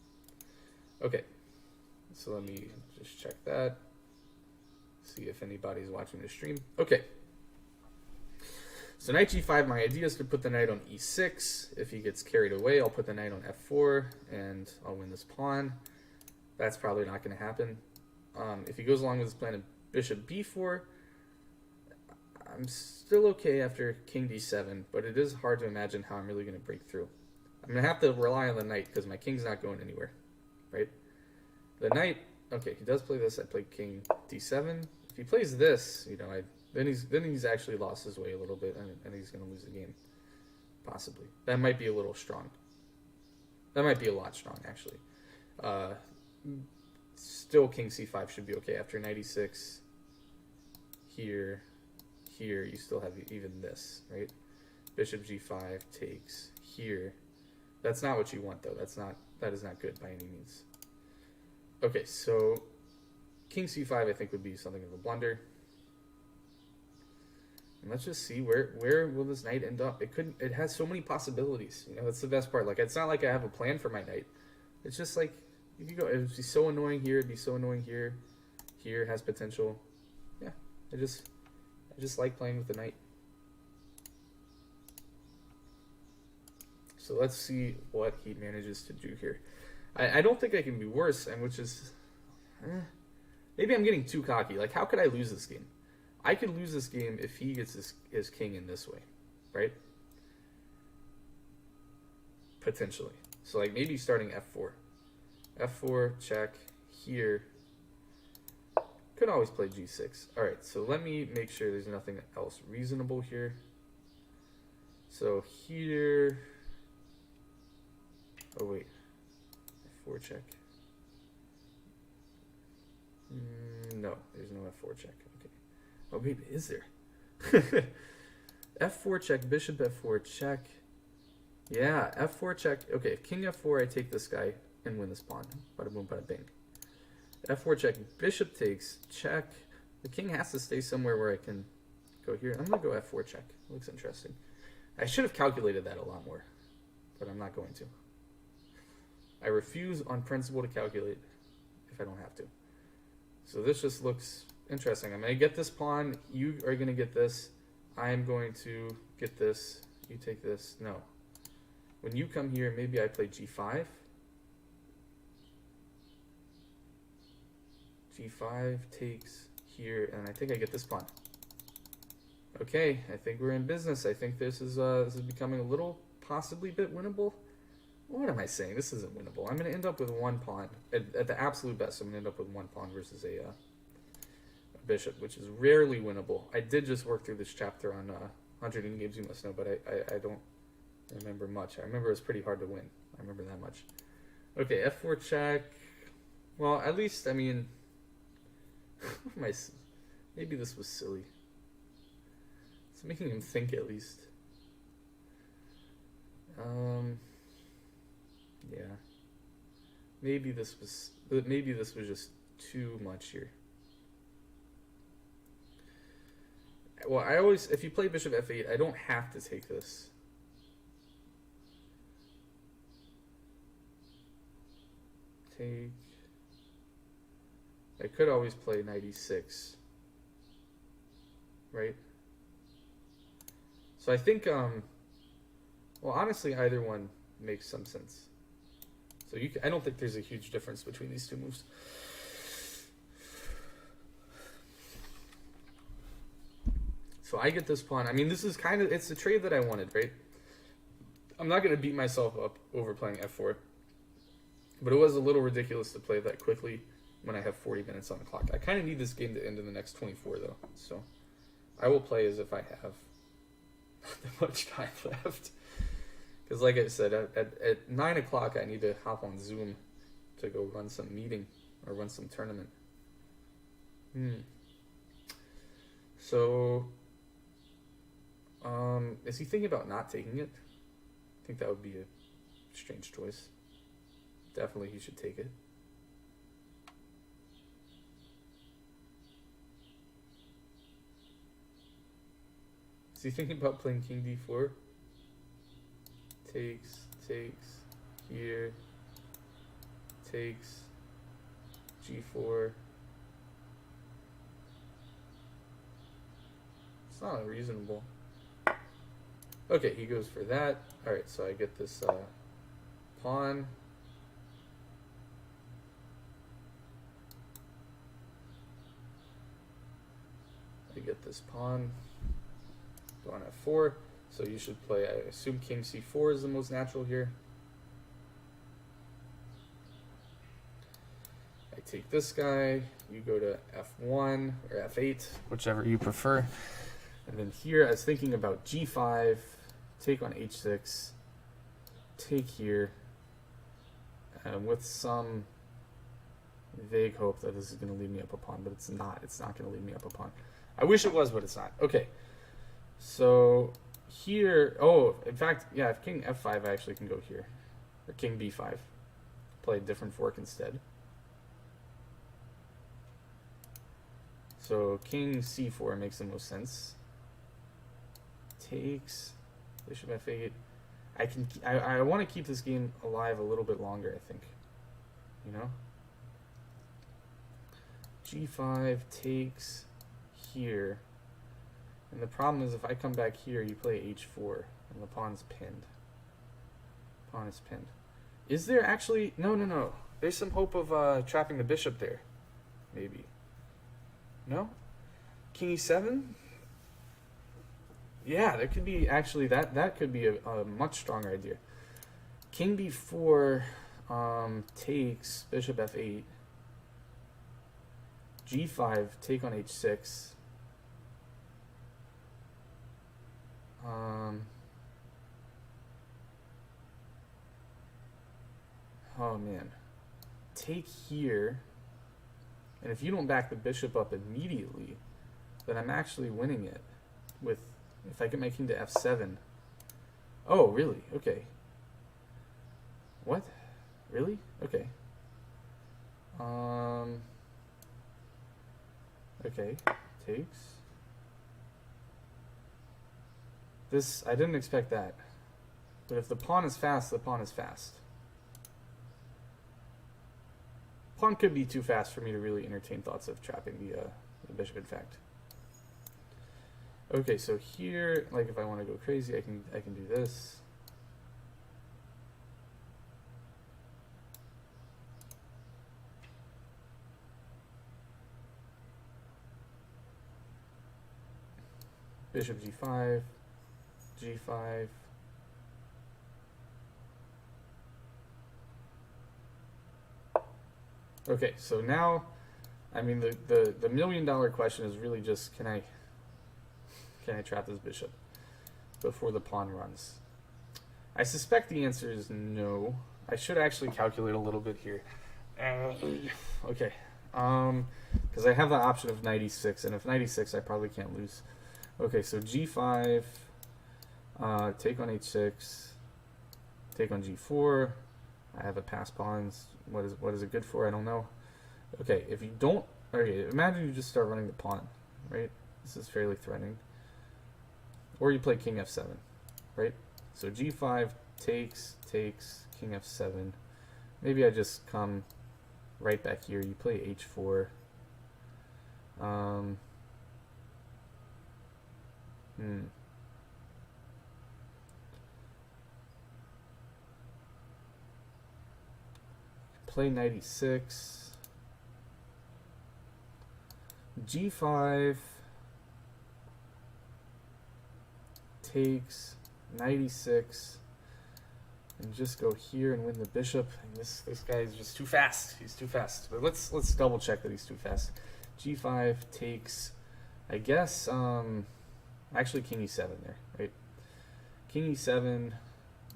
Okay, so let me just check that. See if anybody's watching the stream. Okay. So knight g5, my idea is to put the knight on e6. If he gets carried away, I'll put the knight on f4, and I'll win this pawn. That's probably not going to happen. If he goes along with his plan of bishop b4, I'm still okay after king d7, but it is hard to imagine how I'm really going to break through. I'm going to have to rely on the knight because my king's not going anywhere, right? The knight, okay, he does play this. I play king d7. If he plays this, then he's actually lost his way a little bit, and he's going to lose the game, possibly. That might be a little strong. That might be a lot strong, actually. Still, king c5 should be okay after knight e6. Here, you still have even this, right? Bishop g5 takes here. That's not what you want, though. That is not good by any means. Okay, so king c5 I think would be something of a blunder. And let's just see where will this knight end up. It has so many possibilities. That's the best part. Like, it's not like I have a plan for my knight. It's just like you could go. It'd be so annoying here. It'd be so annoying here. Here has potential. Yeah, I just like playing with the knight. So let's see what he manages to do here. I don't think I can be worse, and which is... maybe I'm getting too cocky. Like, how could I lose this game? I could lose this game if he gets his king in this way, right? Potentially. So, like, maybe starting f4. f4, check, here. Could always play g6. Alright, so let me make sure there's nothing else reasonable here. So here... Oh, wait. F4 check. No, there's no f4 check. Okay. Oh, maybe is there? f4 check, bishop f4 check. Yeah, f4 check. Okay, if king f4, I take this guy and win this pawn. Bada boom, bada bing. f4 check, bishop takes, check. The king has to stay somewhere where I can go here. I'm going to go f4 check. Looks interesting. I should have calculated that a lot more, but I'm not going to. I refuse on principle to calculate if I don't have to. So this just looks interesting. I'm going to get this pawn. You are going to get this. I'm going to get this. You take this. No. When you come here, maybe I play g5. g5 takes here, and I think I get this pawn. Okay, I think we're in business. I think this is becoming a little, possibly a bit winnable. What am I saying? This isn't winnable. I'm going to end up with one pawn. At the absolute best, I'm going to end up with one pawn versus a bishop, which is rarely winnable. I did just work through this chapter on 100 in games you must know, but I don't remember much. I remember it was pretty hard to win. I remember that much. Okay, f4 check. Well, at least, I mean, maybe this was silly. It's making him think at least. Yeah. Maybe this was just too much here. Well, I always, if you play bishop f8, I don't have to take this. Take. I could always play knight e6. Right? So I think, well, honestly, either one makes some sense. So I don't think there's a huge difference between these two moves. So I get this pawn. I mean, this is kind of, it's the trade that I wanted, right? I'm not going to beat myself up over playing f4. But it was a little ridiculous to play that quickly when I have 40 minutes on the clock. I kind of need this game to end in the next 24, though. So I will play as if I have not that much time left. Because like I said, at 9 o'clock, I need to hop on Zoom to go run some meeting or run some tournament. So, is he thinking about not taking it? I think that would be a strange choice. Definitely he should take it. Is he thinking about playing king d4? Takes, here, takes, g4. It's not unreasonable. Okay, he goes for that. Alright, so I get this pawn. I get this pawn. Go on f4. So you should play, I assume king c4 is the most natural here. I take this guy, you go to f1 or f8, whichever you prefer. And then here I was thinking about g5, take on h6, take here, with some vague hope that this is going to lead me up a pawn, but it's not. It's not going to lead me up a pawn. I wish it was, but it's not. Okay, so here, oh, in fact, yeah, if king f5, I actually can go here. Or king b5. Play a different fork instead. So king c4 makes the most sense. Takes, bishop f8. I want to keep this game alive a little bit longer, I think. You know? g5 takes here. And the problem is if I come back here, you play h4, and the pawn's pinned. Pawn is pinned. Is there actually... No. There's some hope of trapping the bishop there. Maybe. No? King e7? Yeah, there could be actually... That could be a much stronger idea. King b4 takes bishop f8. g5, take on h6. Oh man, take here, and if you don't back the bishop up immediately, then I'm actually winning it with, if I get my king to f7. Oh, really? Okay. What? Really? Okay. Okay, takes. This, I didn't expect that. But if the pawn is fast, the pawn is fast. Pawn could be too fast for me to really entertain thoughts of trapping the bishop, in fact. Okay, so here, like if I want to go crazy, I can do this. bishop g5, g5. Okay, so now, I mean, the $1,000,000 question is really just, can I trap this bishop before the pawn runs? I suspect the answer is no. I should actually calculate a little bit here. Okay, because I have the option of knight e6, and if knight e6, I probably can't lose. Okay, so g5, take on h6, take on g4. I have a pass pawns. What is it good for? I don't know. Okay, if you don't, okay, imagine you just start running the pawn, right? This is fairly threatening. Or you play king f7, right? So g5 takes, king f7. Maybe I just come right back here. You play h4. Play knight e6. g5 takes, knight e6, and just go here and win the bishop. And this guy is just too fast. He's too fast. But let's double check that he's too fast. g5 takes, I guess, actually king e7 there, right? King e7.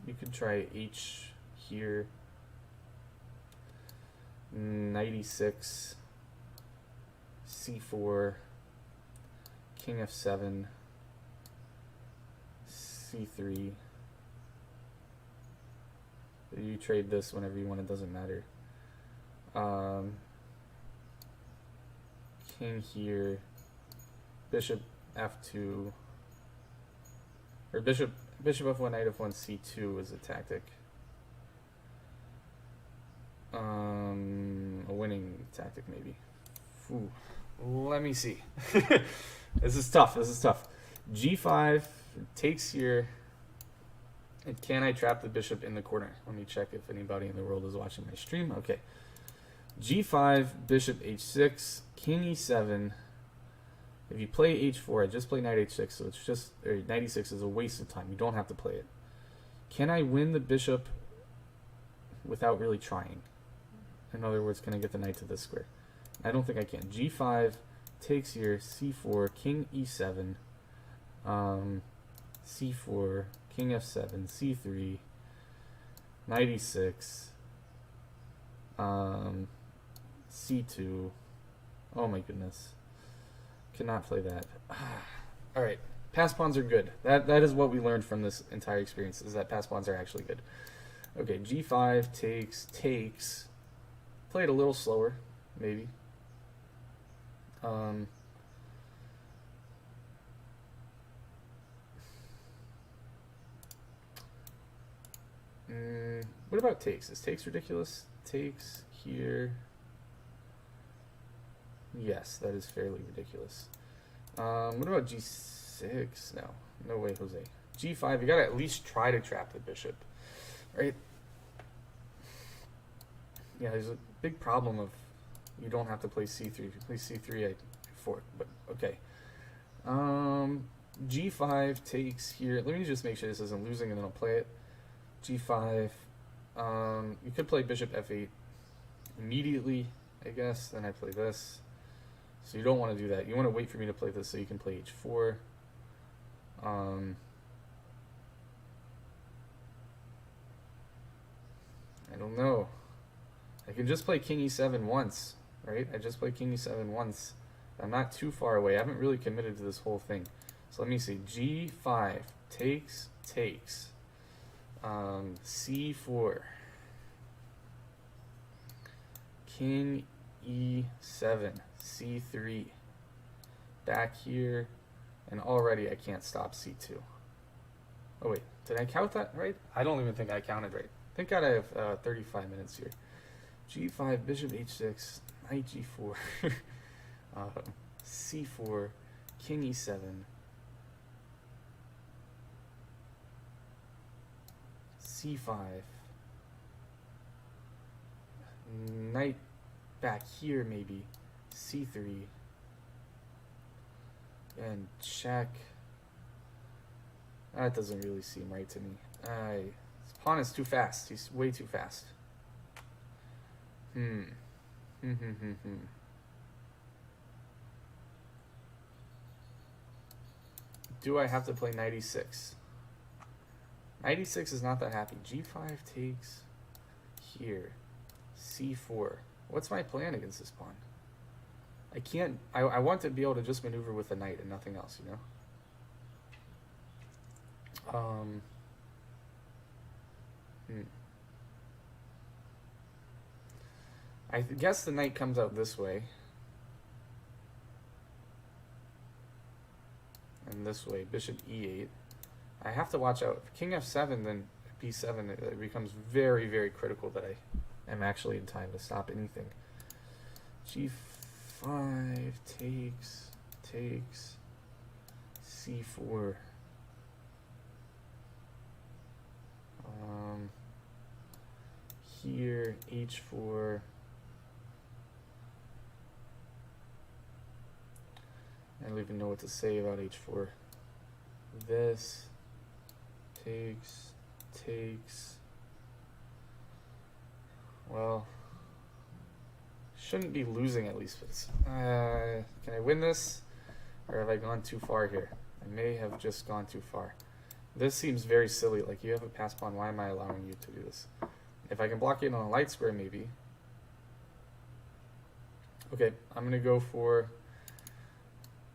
You could try h here. Knight e6, c4, king f7, c3. You trade this whenever you want, it doesn't matter. King here, bishop f2, or bishop f1, knight f1, c2 is a tactic. A winning tactic, maybe. Ooh, let me see. This is tough. G5 takes here. And can I trap the bishop in the corner? Let me check if anybody in the world is watching my stream. Okay. G5, bishop h6, king e7. If you play h4, I just play knight h6, so it's just, or knight e6 is a waste of time. You don't have to play it. Can I win the bishop without really trying? In other words, can I get the knight to this square? I don't think I can. G5 takes here, c4, king e7, c4, king f7, c3, knight e6, c2. Oh my goodness. Cannot play that. All right. Pass pawns are good. That is what we learned from this entire experience, is that pass pawns are actually good. Okay, g5 takes. Play it a little slower, maybe. What about takes? Is takes ridiculous? Takes here. Yes, that is fairly ridiculous. What about g6? No way, Jose. g5, you gotta at least try to trap the bishop, right? Yeah, there's a big problem of you don't have to play c3. If you play c3, I fork, but okay. g5 takes here. Let me just make sure this isn't losing and then I'll play it. g5. You could play bishop f8 immediately, I guess. Then I play this. So you don't want to do that. You want to wait for me to play this so you can play h4. I don't know. I can just play king e7 once, right? I just play king e7 once. I'm not too far away. I haven't really committed to this whole thing. So let me see. g5 takes. c4. King e7, c3. Back here. And already I can't stop c2. Oh wait, did I count that right? I don't even think I counted right. Thank God I have 35 minutes here. g5, bishop h6, knight g4, c4, king e7, c5, knight back here maybe, c3, and check, That doesn't really seem right to me. His pawn is too fast. He's way too fast. Hmm. Do I have to play knight e6? Knight e6 is not that happy. g5 takes here. c4. What's my plan against this pawn? I can't... I want to be able to just maneuver with the knight and nothing else, you know? I guess the knight comes out this way. And this way, bishop e8. I have to watch out. If king f7, then b7, it becomes very, very critical that I am actually in time to stop anything. g5 takes, c4. Here, h4. I don't even know what to say about h4. This takes. Well, shouldn't be losing at least. Can I win this? Or have I gone too far here? I may have just gone too far. This seems very silly. Like, you have a pass pawn. Why am I allowing you to do this? If I can block it on a light square, maybe. Okay, I'm going to go for...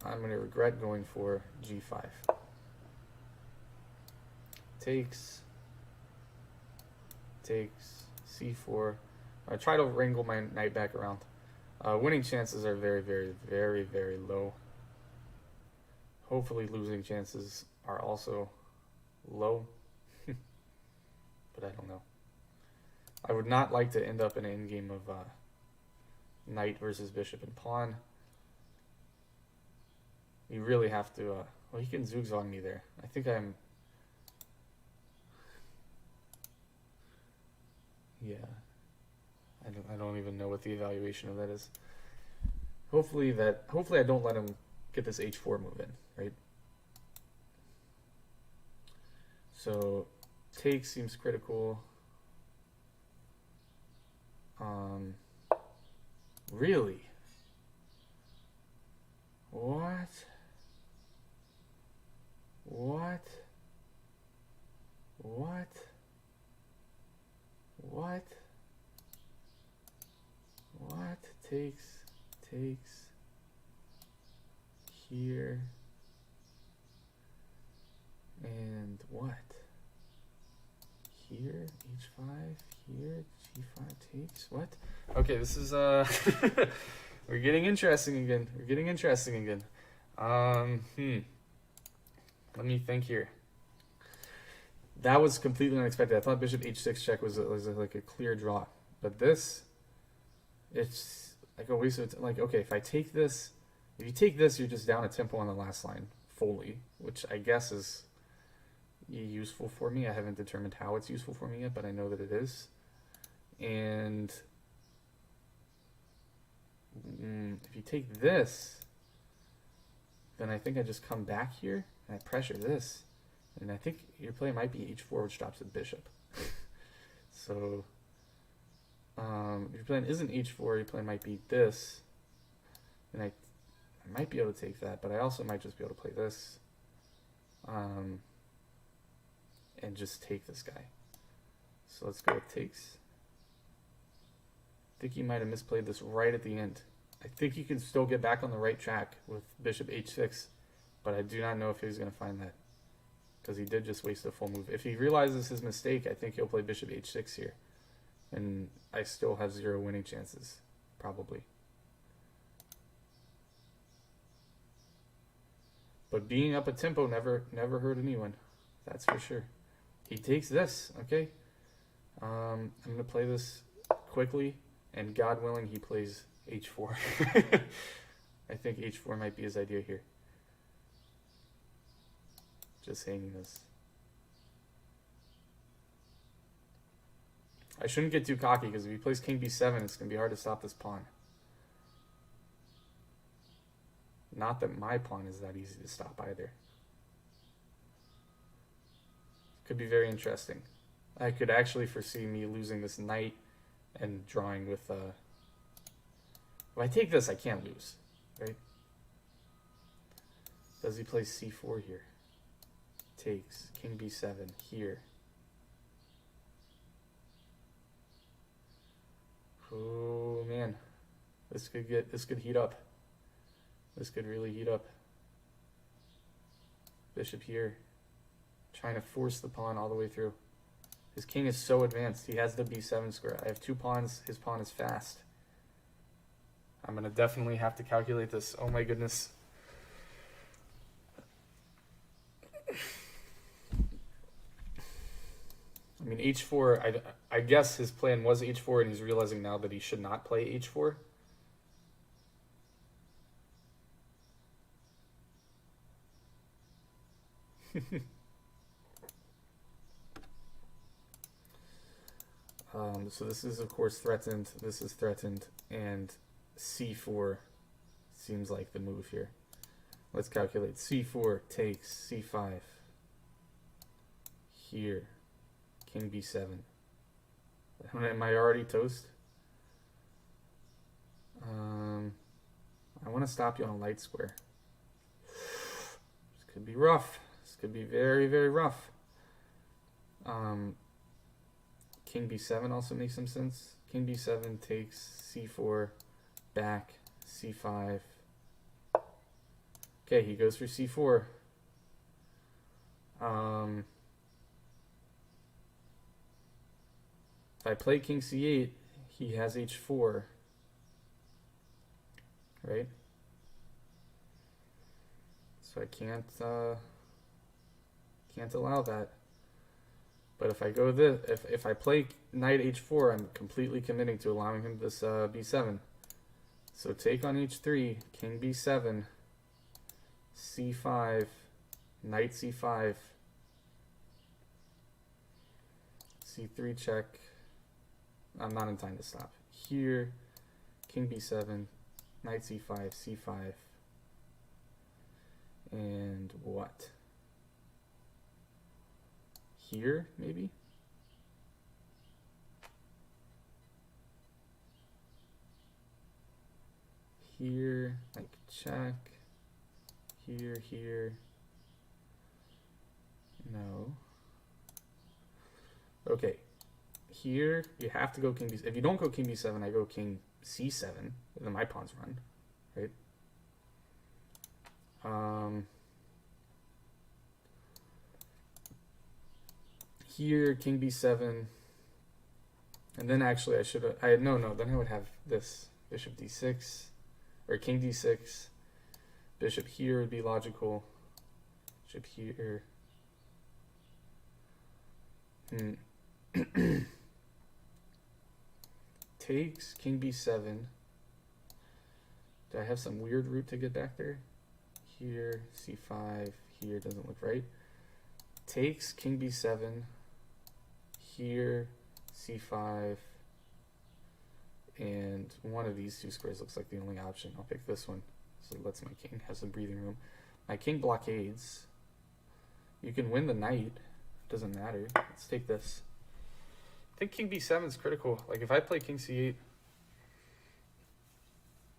I'm going to regret going for g5. Takes, c4. I try to wrangle my knight back around. Winning chances are very, very, very, very low. Hopefully losing chances are also low. But I don't know. I would not like to end up in an endgame of knight versus bishop and pawn. You really have to... well, he can zugzwang me there. I think I'm... Yeah. I don't even know what the evaluation of that is. Hopefully I don't let him get this h4 move in, right? So take seems critical. Really? What? Takes here and what? Here, h5, here, g5 takes, what? Okay, this is we're getting interesting again. Let me think here. That was completely unexpected. I thought bishop h6 check was like a clear draw, but this, it's like a waste of like, okay, if you take this, you're just down a tempo on the last line fully, which I guess is useful for me. I haven't determined how it's useful for me yet, but I know that it is. And if you take this, then I think I just come back here and I pressure this, and I think your play might be h4, which drops the bishop. So if your plan isn't h4, your plan might be this, and I might be able to take that, but I also might just be able to play this, and just take this guy. So let's go with takes. I think he might have misplayed this right at the end. I think you can still get back on the right track with bishop h6, but I do not know if he's going to find that, because he did just waste a full move. If he realizes his mistake, I think he'll play bishop h6 here, and I still have 0 winning chances, probably. But being up a tempo never hurt anyone, that's for sure. He takes this, okay? I'm going to play this quickly, and God willing, he plays h4. I think h4 might be his idea here. Just saying this. I shouldn't get too cocky, because if he plays king b7, it's going to be hard to stop this pawn. Not that my pawn is that easy to stop either. Could be very interesting. I could actually foresee me losing this knight and drawing with... if I take this, I can't lose, right? Does he play c4 here? Takes. King b7 here. Oh, man. This could heat up. This could really heat up. Bishop here. Trying to force the pawn all the way through. His king is so advanced. He has the b7 square. I have 2 pawns. His pawn is fast. I'm going to definitely have to calculate this. Oh my goodness. I mean, h4, I guess his plan was h4, and he's realizing now that he should not play h4. So this is, of course, threatened. This is threatened, and c4 seems like the move here. Let's calculate. c4 takes c5 here. King b7. Am I already toast? I want to stop you on a light square. This could be rough. This could be very, very rough. King b7 also makes some sense. King b7 takes c4, back, c5. Okay, he goes for c4. If I play king c8, he has h4, right? So I can't allow that. But if I go this, if I play knight h4, I'm completely committing to allowing him this b7. So take on h3, king b7, c5, knight c5, c3 check. I'm not in time to stop. Here, king b7, knight c5, c5, and what? Here, maybe? Here, like check. Here, here. No. Okay. Here, you have to go king b7. If you don't go king b7, I go king c7. Then my pawns run, right? Here, king b7. And then actually I should have, no, then I would have this bishop d6, or king d6. Bishop here would be logical. Bishop here. Takes, king b7. Do I have some weird route to get back there? Here, c5, here, doesn't look right. Takes, king b7. Here, c5. And one of these two squares looks like the only option. I'll pick this one. So it lets my king have some breathing room. My king blockades. You can win the knight. Doesn't matter. Let's take this. I think king b7 is critical. Like if I play king c8,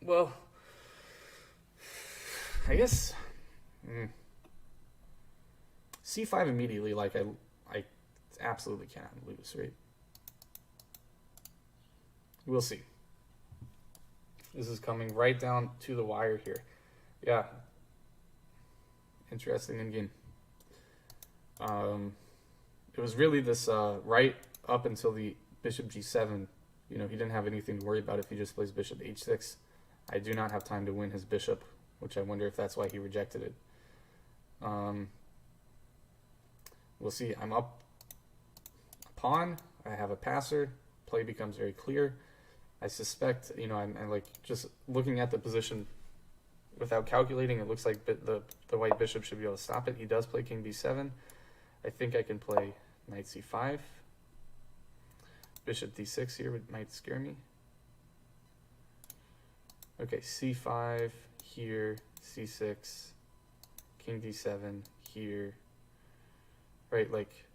well, I guess c5 immediately. Like I absolutely cannot lose, right? We'll see. This is coming right down to the wire here. Yeah. Interesting in game. It was really this right up until the bishop g7. You know, he didn't have anything to worry about if he just plays bishop h6. I do not have time to win his bishop, which I wonder if that's why he rejected it. We'll see. I'm up a pawn. I have a passer. Play becomes very clear. I suspect, you know, I'm like just looking at the position without calculating. It looks like the white bishop should be able to stop it. He does play king b7. I think I can play knight c5. Bishop d6 here might scare me. Okay, c5 here, c6, king d7 here. Right, like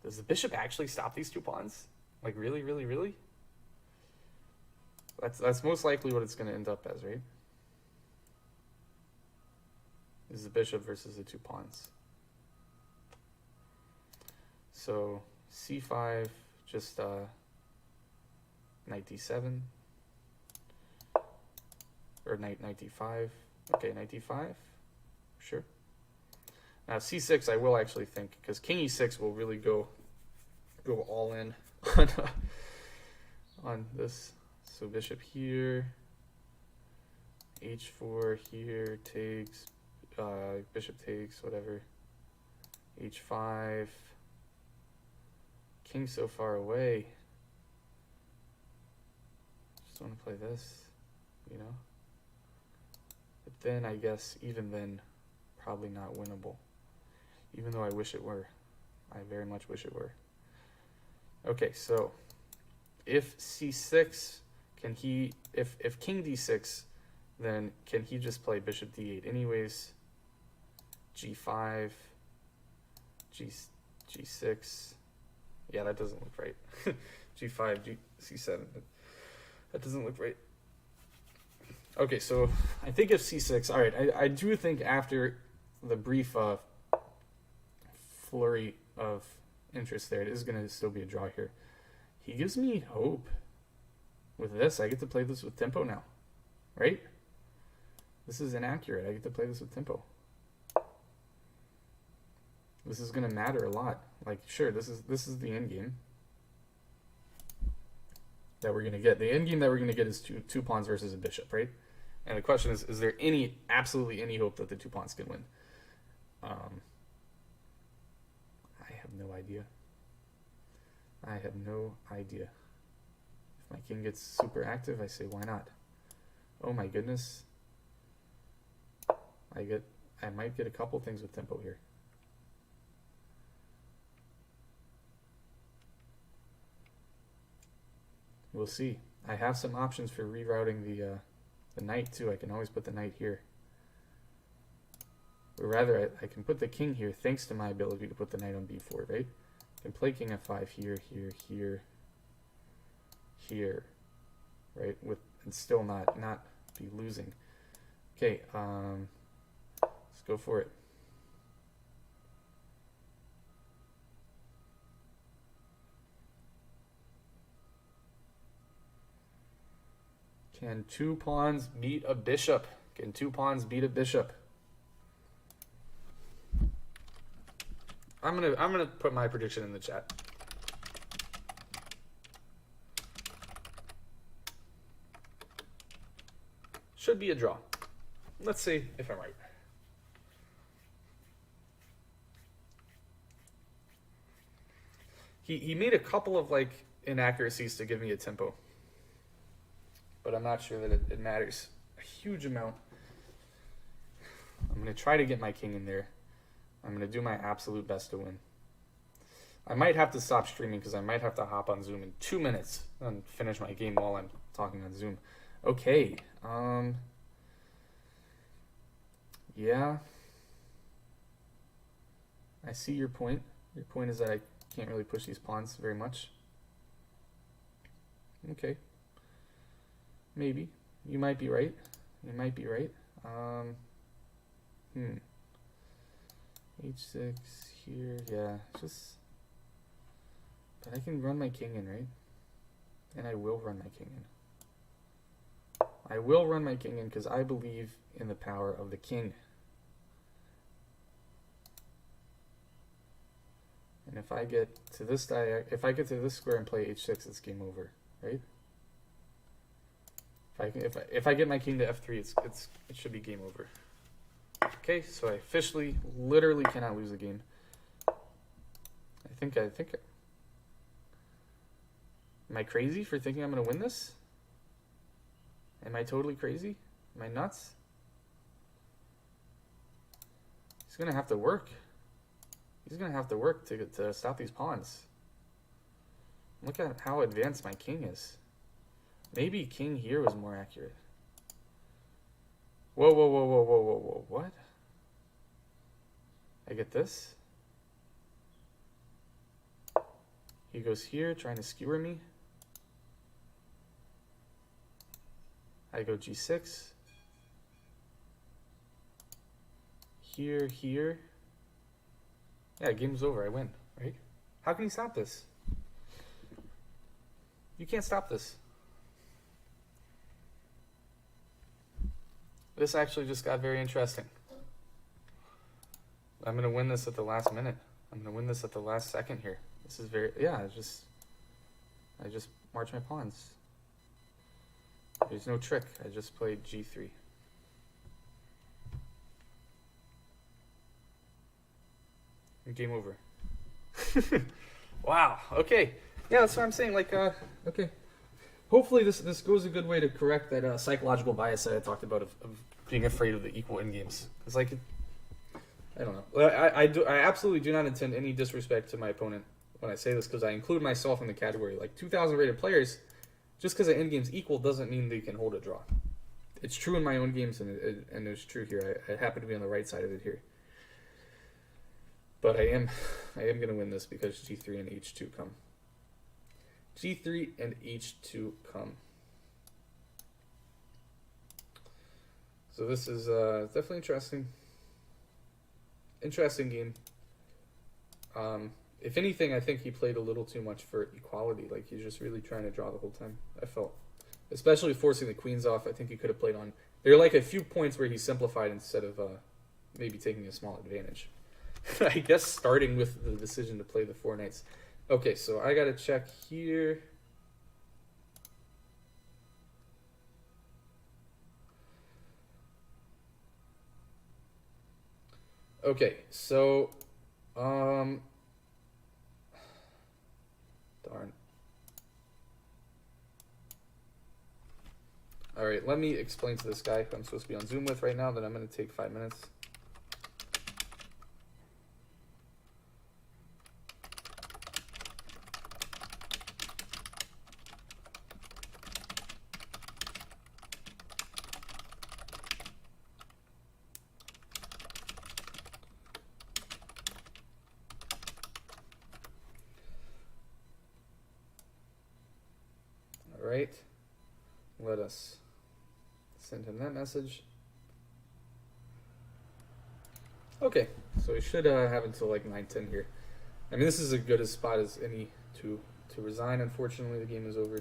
Does the bishop actually stop these 2 pawns? Like, really, really, really? That's most likely what it's going to end up as, right? Is the bishop versus the 2 pawns. So c5, just knight d7, or knight d5. Okay, knight d5, sure. Now c6, I will actually think, because king e6 will really go all in on this. So bishop here, h4 here, takes, bishop takes, whatever, h5, king so far away. Just want to play this, you know. But then I guess, even then, probably not winnable. Even though I wish it were. I very much wish it were. Okay, so if c6, can he, if king d6, then can he just play bishop d8 anyways? g5, g6. Yeah, that doesn't look right. g5, c7. That doesn't look right. Okay, so I think if c6, all right, I do think after the brief flurry of interest there, it is going to still be a draw here. He gives me hope with this. I get to play this with tempo now, right? This is inaccurate. I get to play this with tempo. This is going to matter a lot. Like, sure, this is the end game that we're going to get. The end game that we're going to get is two pawns versus a bishop, right? And the question is there absolutely any hope that the 2 pawns can win? I have no idea. I have no idea. If my king gets super active, I say, why not? Oh my goodness. I might get a couple things with tempo here. We'll see. I have some options for rerouting the knight too. I can always put the knight here. Or rather, I can put the king here thanks to my ability to put the knight on b4, right? I can play king f5 here, here, here, right? And still not be losing. Okay, let's go for it. Can 2 pawns beat a bishop? Can 2 pawns beat a bishop? I'm gonna put my prediction in the chat. Should be a draw. Let's see if I'm right. He made a couple of like inaccuracies to give me a tempo, but I'm not sure that it matters a huge amount. I'm gonna try to get my king in there. I'm going to do my absolute best to win. I might have to stop streaming because I might have to hop on Zoom in 2 minutes and finish my game while I'm talking on Zoom. Okay. Yeah. I see your point. Your point is that I can't really push these pawns very much. Okay. Maybe. You might be right. You might be right. H6 here, yeah, but I can run my king in, right? And I will run my king in. I will run my king in because I believe in the power of the king. And if I get to this square and play h6, it's game over, right? If I get my king to f3, it should be game over. Okay, so I officially, literally cannot lose the game. I think. Am I crazy for thinking I'm going to win this? Am I totally crazy? Am I nuts? He's going to have to work. He's going to have to work to stop these pawns. Look at how advanced my king is. Maybe king here was more accurate. Whoa, whoa, whoa, whoa, whoa, whoa, whoa, what? I get this? He goes here, trying to skewer me. I go g6. Here, here. Yeah, game's over. I win, right? How can he stop this? You can't stop this. This actually just got very interesting. I'm going to win this at the last minute. I'm going to win this at the last second here. This is very, yeah, I just march my pawns. There's no trick. I just played g3. Game over. Wow. Okay. Yeah, that's what I'm saying. Like, okay. Hopefully this goes a good way to correct that psychological bias that I talked about of being afraid of the equal endgames. It's like, I don't know. I absolutely do not intend any disrespect to my opponent when I say this, because I include myself in the category. Like 2,000 rated players, just because the endgame's equal doesn't mean they can hold a draw. It's true in my own games, and it's true here. I happen to be on the right side of it here. But I am going to win this because g3 and h2 come. g3 and h2 come. So this is definitely interesting. Interesting game. If anything, I think he played a little too much for equality. Like, he's just really trying to draw the whole time, I felt. Especially forcing the queens off. I think he could have played on... There are like a few points where he simplified instead of maybe taking a small advantage. I guess starting with the decision to play the 4 knights. Okay, so I got to check here. Okay, so... darn. Alright, let me explain to this guy who I'm supposed to be on Zoom with right now that I'm going to take 5 minutes. Alright, let us send him that message. Okay, so we should have until like 9:10 here. I mean, this is as good a spot as any to resign. Unfortunately, the game is over.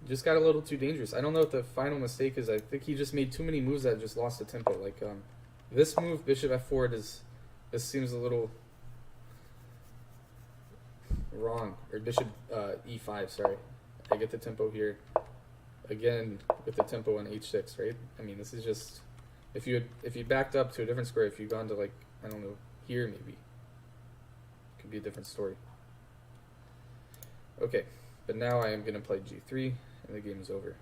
Just got a little too dangerous. I don't know what the final mistake is. I think he just made too many moves that just lost the tempo. Like this move, bishop f4, this seems a little wrong. Or bishop e5, sorry. I get the tempo here. Again, with the tempo on h6, right? I mean, this is just... If you backed up to a different square, if you'd gone to, like, I don't know, here maybe, it could be a different story. Okay, but now I am going to play g3, and the game is over.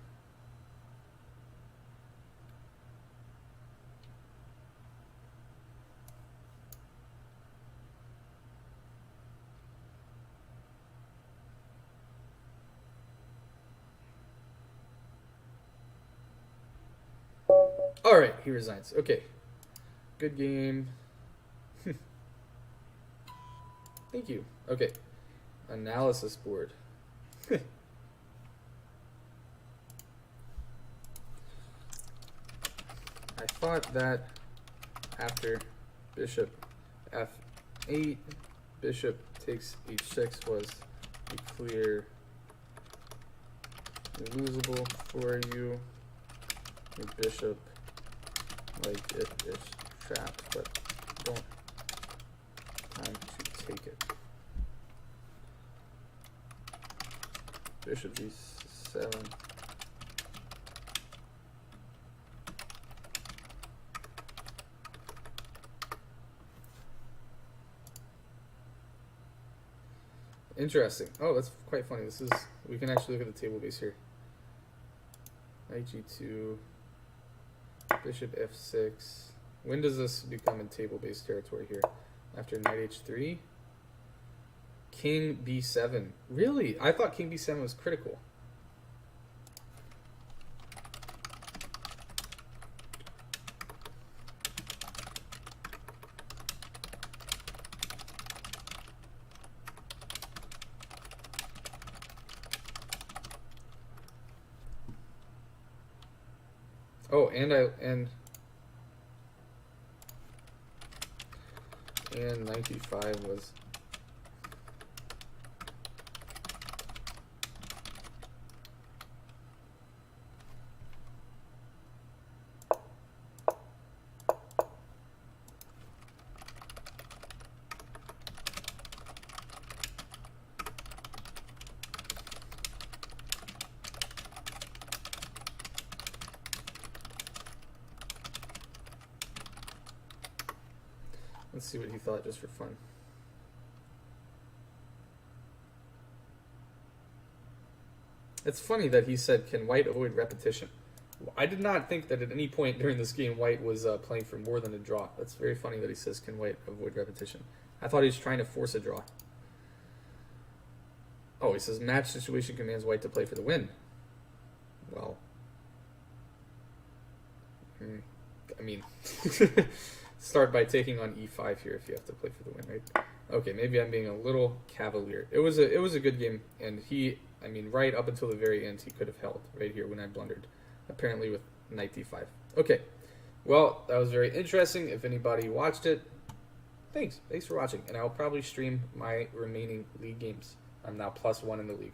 Alright, he resigns. Okay. Good game. Thank you. Okay. Analysis board. I thought that after bishop f8, bishop takes h6 was a clear losable for you. The bishop, like it is trapped, but don't time to take it. Bishop g7. Interesting. Oh, that's quite funny. This is, we can actually look at the table base here. Knight g2, bishop f6. When does this become in table-based territory here? After knight h3? King b7. Really? I thought king b7 was critical. Oh, and 95 was. Let's see what he thought just for fun. It's funny that he said, "Can white avoid repetition?" I did not think that at any point during this game white was playing for more than a draw. That's very funny that he says, "Can white avoid repetition?" I thought he was trying to force a draw. Oh, he says, "Match situation commands white to play for the win." Well, I mean, start by taking on e5 here if you have to play for the win, right? Okay, maybe I'm being a little cavalier. It was a good game, and right up until the very end, he could have held right here when I blundered, apparently with knight d5. Okay, well, that was very interesting. If anybody watched it, thanks for watching, and I'll probably stream my remaining league games. I'm now +1 in the league.